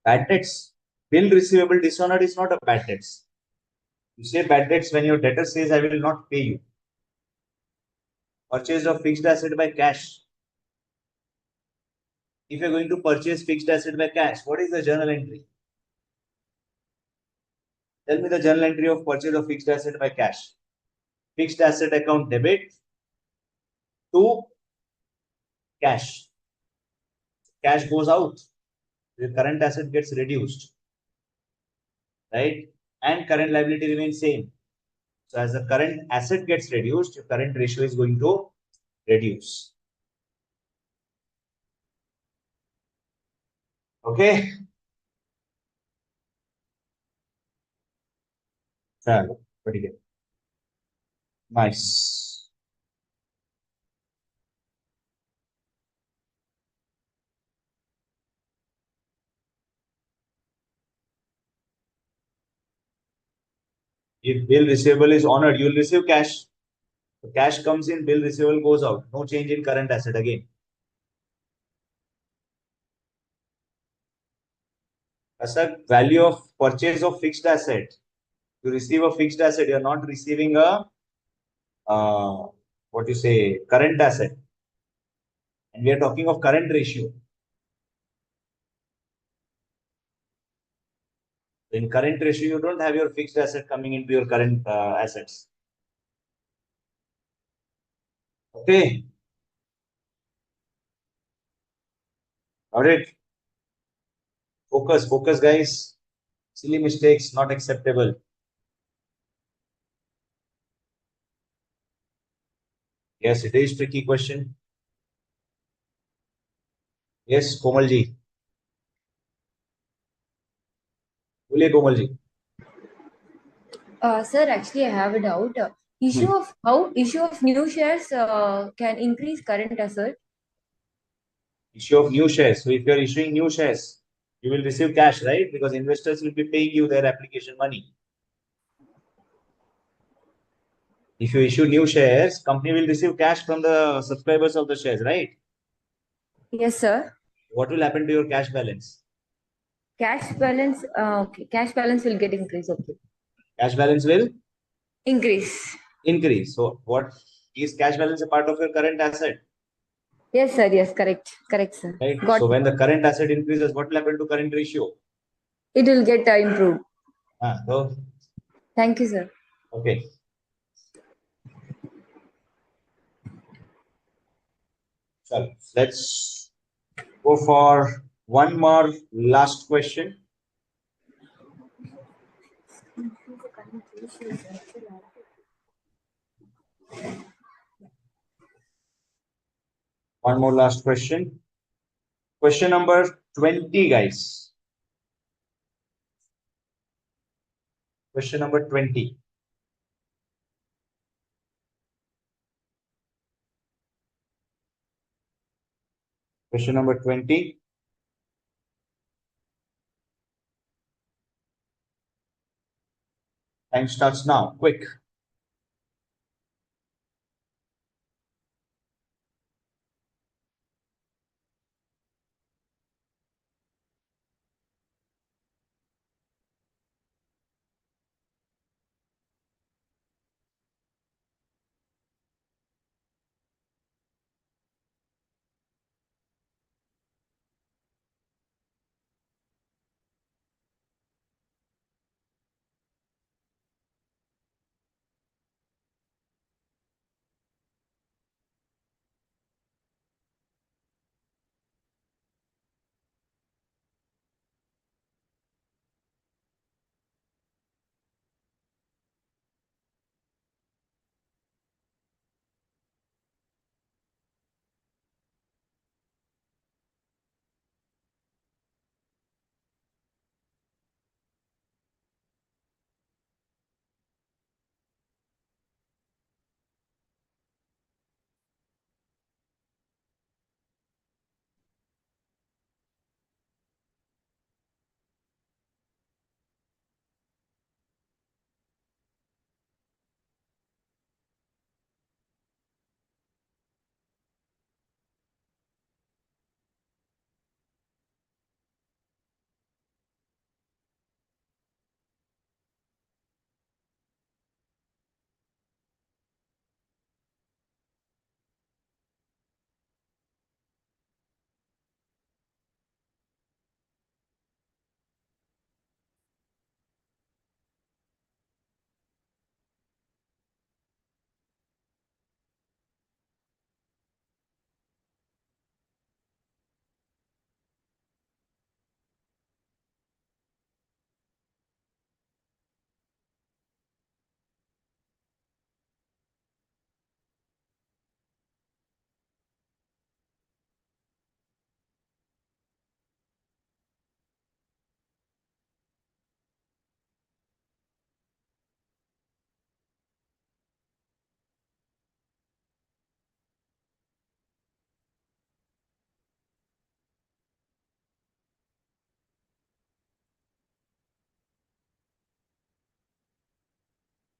Bad debts. Bill receivable dishonored is not a bad debts. You say bad debts when your debtor says, I will not pay you. Purchase of fixed asset by cash. If you're going to purchase fixed asset by cash, what is the journal entry? Tell me the journal entry of purchase of fixed asset by cash. Fixed asset account debit to cash. Cash goes out. The current asset gets reduced. Right? And current liability remains same. So as the current asset gets reduced, your current ratio is going to reduce. Okay? Pretty good. Nice. If bill receivable is honored, you will receive cash. So cash comes in, bill receivable goes out. No change in current asset again. As a value of purchase of fixed asset, you receive a fixed asset, you are not receiving a what you say, current asset. And we are talking of current ratio. In current ratio, you don't have your fixed asset coming into your current assets. Okay. Got it. Focus, guys. Silly mistakes not acceptable. Yes, it is tricky question. Yes, Komalji. बोलिए Komal ji. Sir, actually, I have a doubt. Issue of new shares can increase current asset. Issue of new shares. So if you are issuing new shares, you will receive cash, right? Because investors will be paying you their application money. If you issue new shares, company will receive cash from the subscribers of the shares, right? Yes, sir. What will happen to your cash balance? Cash balance. Okay, cash balance will get increased. Okay, Cash balance will increase. increase. So what is cash balance a part of your current asset? Yes, sir. Yes, correct. Correct, sir. Right. Got So it. when the current asset increases, what will happen to current ratio? It will get improved. So Thank you, sir. okay. So let's go for one more last question. One more last question. Question number 20, guys. Question number 20. Question number 20. Time starts now. Quick.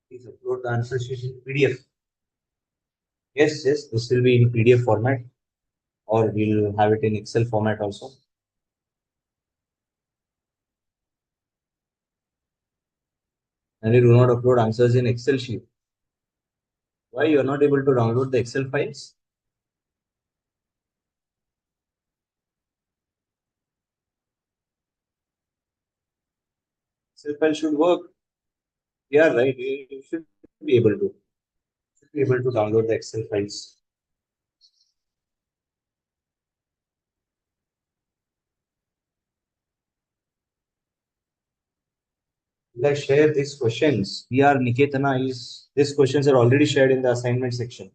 Please upload the answer sheet in PDF. Yes, yes, this will be in PDF format, or we'll have it in Excel format also. And you do not upload answers in Excel sheet. Why you are not able to download the Excel files? Excel file should work. Yeah, right. You should be able to. Should be able to download the Excel files. Let's share these questions. PR Niketana is these questions are already shared in the assignment section.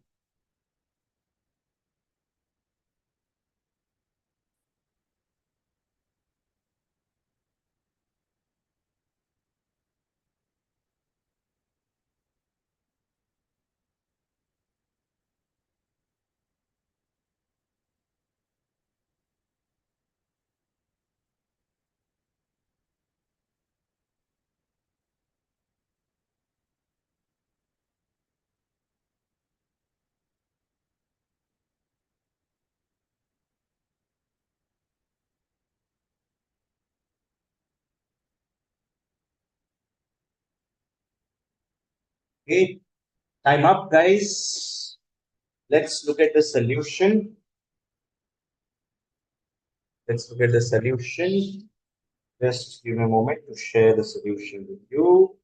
Okay, time up, guys. Let's look at the solution. Let's look at the solution. Just give me a moment to share the solution with you.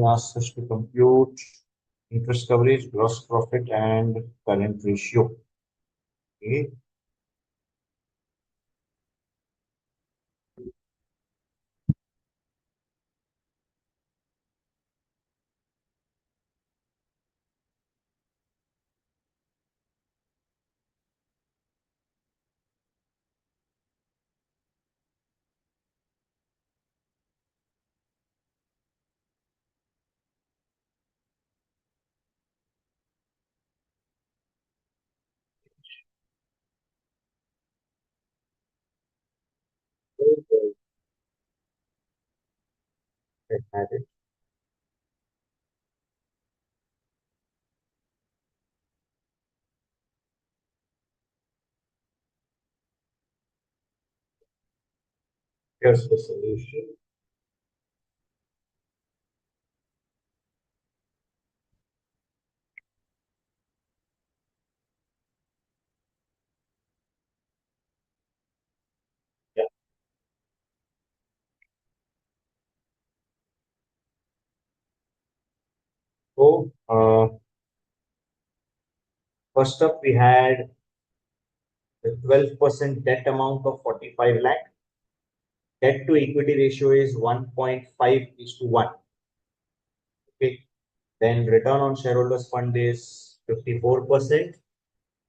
Ask us to compute interest coverage, gross profit, and current ratio. Okay. Let's add it. Here's the solution. Yeah. So, first up, we had the 12% debt amount of 45 lakh. Debt to equity ratio is 1.5:1. Okay. Then return on shareholders fund is 54%.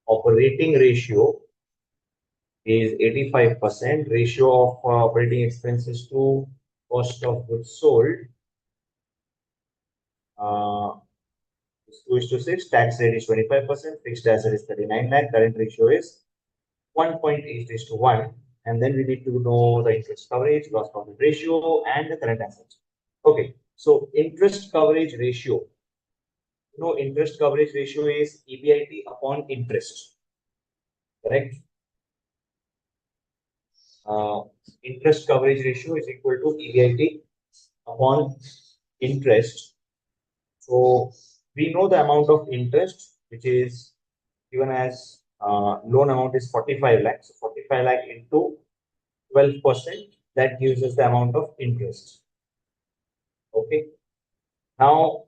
Operating ratio is 85%. Ratio of operating expenses to cost of goods sold is 2:6. Tax rate is 25%. Fixed asset is 39 lakh. Current ratio is 1.8:1. And then we need to know the interest coverage, gross profit ratio, and the current assets. Okay, so interest coverage ratio. Interest coverage ratio is EBIT upon interest. Correct? Interest coverage ratio is equal to EBIT upon interest. So we know the amount of interest, which is given as loan amount is 45 lakhs. So 45 lakh into 12%, that gives us the amount of interest. Okay. Now,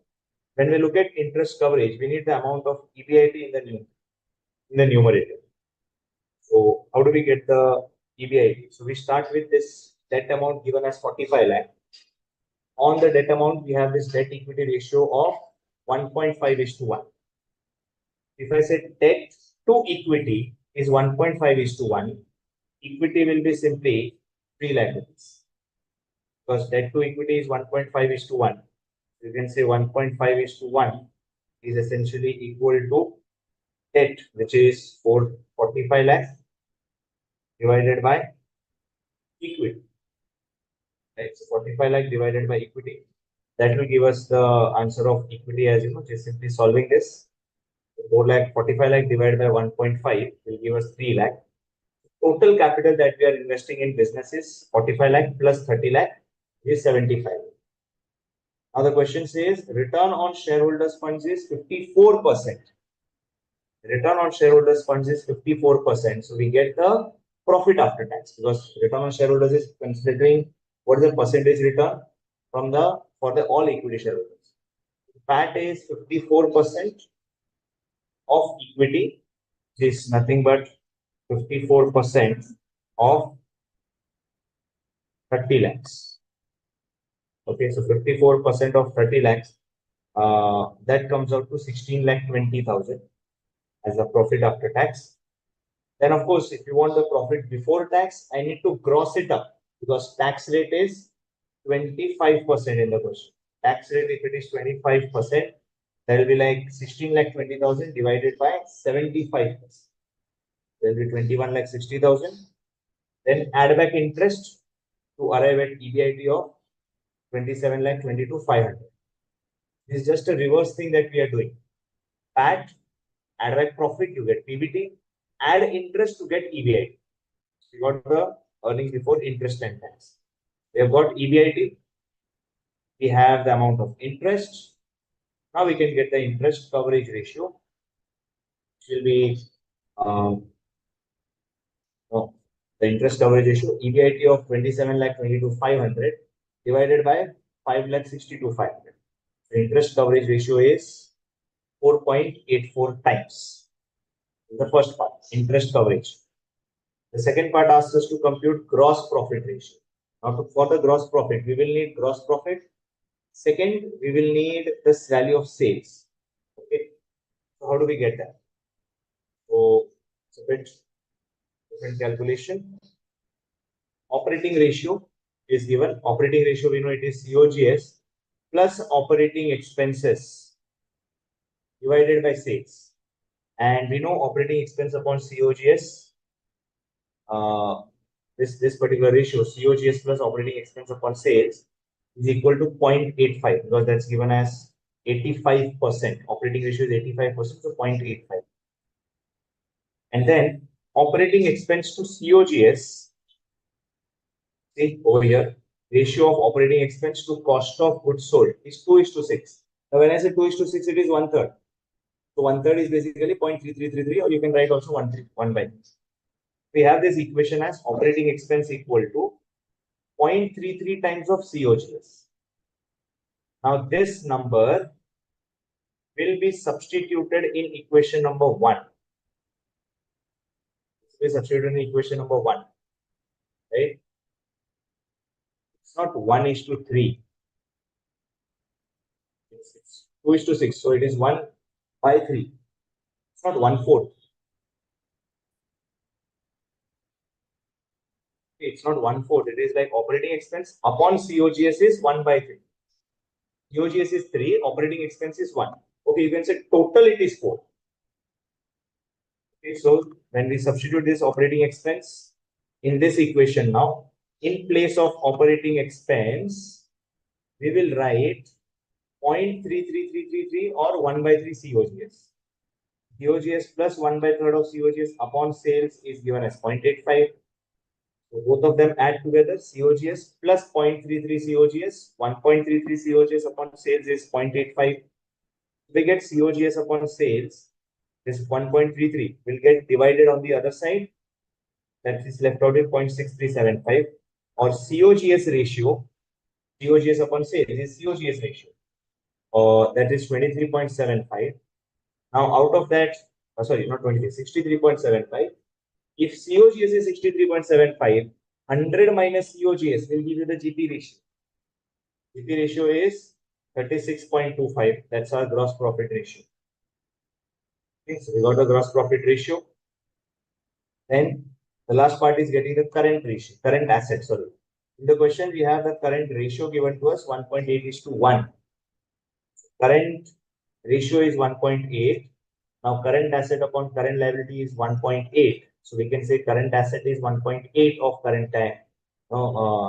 when we look at interest coverage, we need the amount of EBIT in the numerator. So how do we get the EBIT? So we start with this debt amount given as 45 lakh. On the debt amount, we have this debt equity ratio of 1.5:1. If I say debt to equity is 1.5:1, equity will be simply 3 lakh rupees. Because debt to equity is 1.5:1. You can say 1.5:1 is essentially equal to debt, which is 445 lakhs divided by equity. Right? So 45 lakh divided by equity. That will give us the answer of equity as just simply solving this. 4 lakh, 45 lakh divided by 1.5 will give us 3 lakh. Total capital that we are investing in business is 45 lakh plus 30 lakh is 75. Now the question says return on shareholders funds is 54%. Return on shareholders funds is 54%. So we get the profit after tax because return on shareholders is considering what is the percentage return from for the all equity shareholders. PAT is 54% of equity, which is nothing but 54% of 30 lakhs. Okay, so 54% of 30 lakhs, that comes out to 16,20,000. as the profit after tax. Then of course, if you want the profit before tax, I need to gross it up because tax rate is 25% in the question. Tax rate, if it is 25%, that will be like 16,20,000 divided by 75%. There will be 21,60,000. Then add back interest to arrive at EBIT of 27,22,500. This is just a reverse thing that we are doing. PAT, add back profit, you get PBT, add interest to get EBIT. So you got the earnings before interest and tax. We have got EBIT. We have the amount of interest. Now we can get the interest coverage ratio, which will be the interest coverage ratio, EBIT of 27,22,500 divided by 5,62,500. The interest coverage ratio is 4.84 times. The first part, interest coverage. The second part asks us to compute gross profit ratio. Now, for the gross profit, we will need gross profit. Second, we will need this value of sales. Okay. So, how do we get that? So, it's a bit different calculation. Operating ratio is given. Operating ratio, we know it is COGS plus operating expenses divided by sales. And we know operating expense upon COGS, this particular ratio, COGS plus operating expense upon sales, is equal to 0.85 because that's given as 85%. Operating ratio is 85%, so 0.85. And then operating expense to COGS, see over here, ratio of operating expense to cost of goods sold is 2:6. Now, when I say 2:6, it is 1/3. So 1/3 is basically 0.3333, or you can write also 1/3. We have this equation as operating expense equal to 0.33 times of COGS. Now this number will be substituted in equation number 1. We substitute in equation number 1, right? It's not 1:3. It's 2:6. So it is 1/3. It's not 1/4. It's not 1/4. It is like operating expense upon COGS is 1/3. COGS is 3, operating expense is 1. Okay, you can say total it is 4. Okay, so when we substitute this operating expense in this equation now, in place of operating expense, we will write 0.33333 or 1/3 COGS. COGS plus 1/3 of COGS upon sales is given as 0.85. So both of them add together, COGS plus 0.33 COGS, 1.33 COGS upon sales is 0.85. We get COGS upon sales, this 1.33 will get divided on the other side. That is left out in 0.6375, or COGS ratio, COGS upon sales is COGS ratio, that is 23.75. Now out of that, sorry, not 23, 63.75. If COGS is 63.75, 100 minus COGS will give you the GP ratio. GP ratio is 36.25. That's our gross profit ratio. Okay, so we got the gross profit ratio. Then the last part is getting the current ratio, current asset. Sorry. In the question, we have the current ratio given to us 1.8:1. Current ratio is 1.8. Now current asset upon current liability is 1.8. So we can say current asset is 1.8 of current time.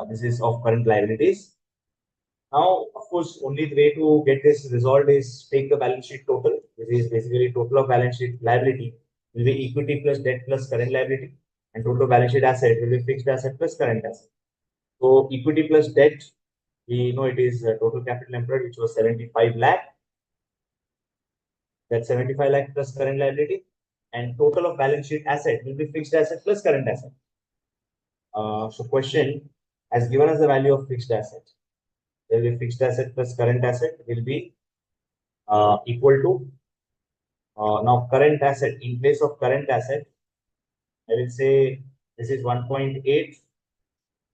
This is of current liabilities. Now, of course, only the way to get this resolved is take the balance sheet total, which is basically total of balance sheet liability will be equity plus debt plus current liability, and total balance sheet asset will be fixed asset plus current asset. So equity plus debt, we know it is total capital employed, which was 75 lakh. That's 75 lakh plus current liability, and total of balance sheet asset will be fixed asset plus current asset. So question has given us the value of fixed asset. There will be fixed asset plus current asset will be equal to now current asset. In place of current asset, I will say this is 1.8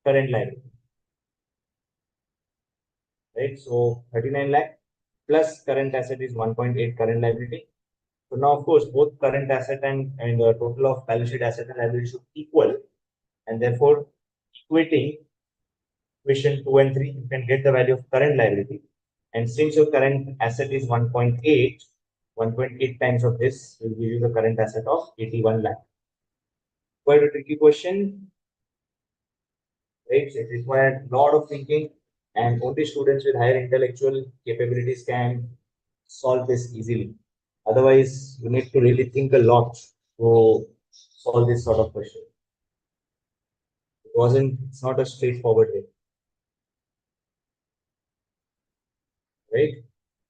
current liability, right? So 39 lakh plus current asset is 1.8 current liability. So now, of course, both current asset and total of balance sheet asset and liability should equal, and therefore equating equation 2 and 3, you can get the value of current liability. And since your current asset is 1.8, 1.8 times of this will give you the current asset of 81 lakh. Quite a tricky question, right? It required a lot of thinking, and only students with higher intellectual capabilities can solve this easily. Otherwise, you need to really think a lot to solve this sort of question. It's not a straightforward way. Right?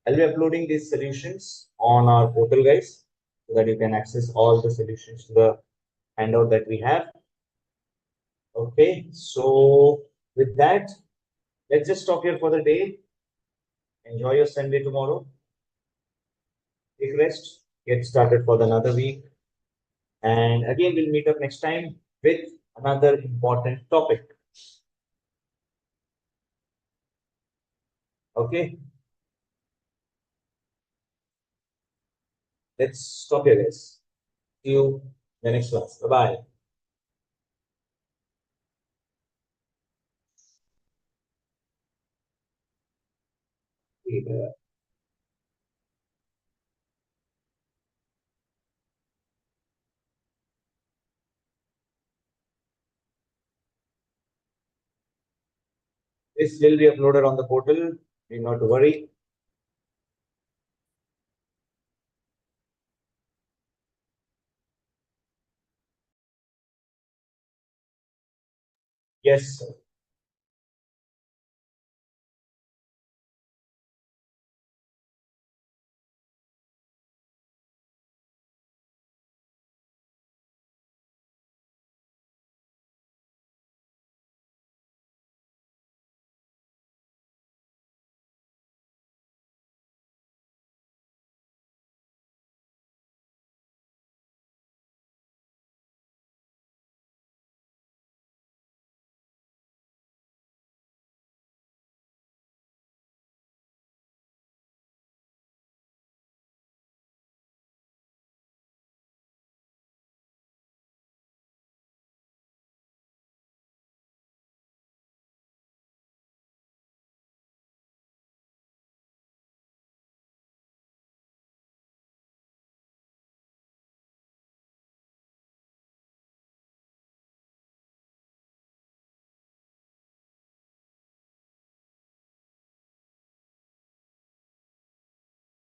I'll be uploading these solutions on our portal, guys, so that you can access all the solutions to the handout that we have. Okay, so with that, let's just stop here for the day. Enjoy your Sunday tomorrow. Take rest, get started for another week. And again, we'll meet up next time with another important topic. Okay. Let's stop here, guys. See you in the next class. Bye-bye. This will be uploaded on the portal. Need not to worry. Yes, sir.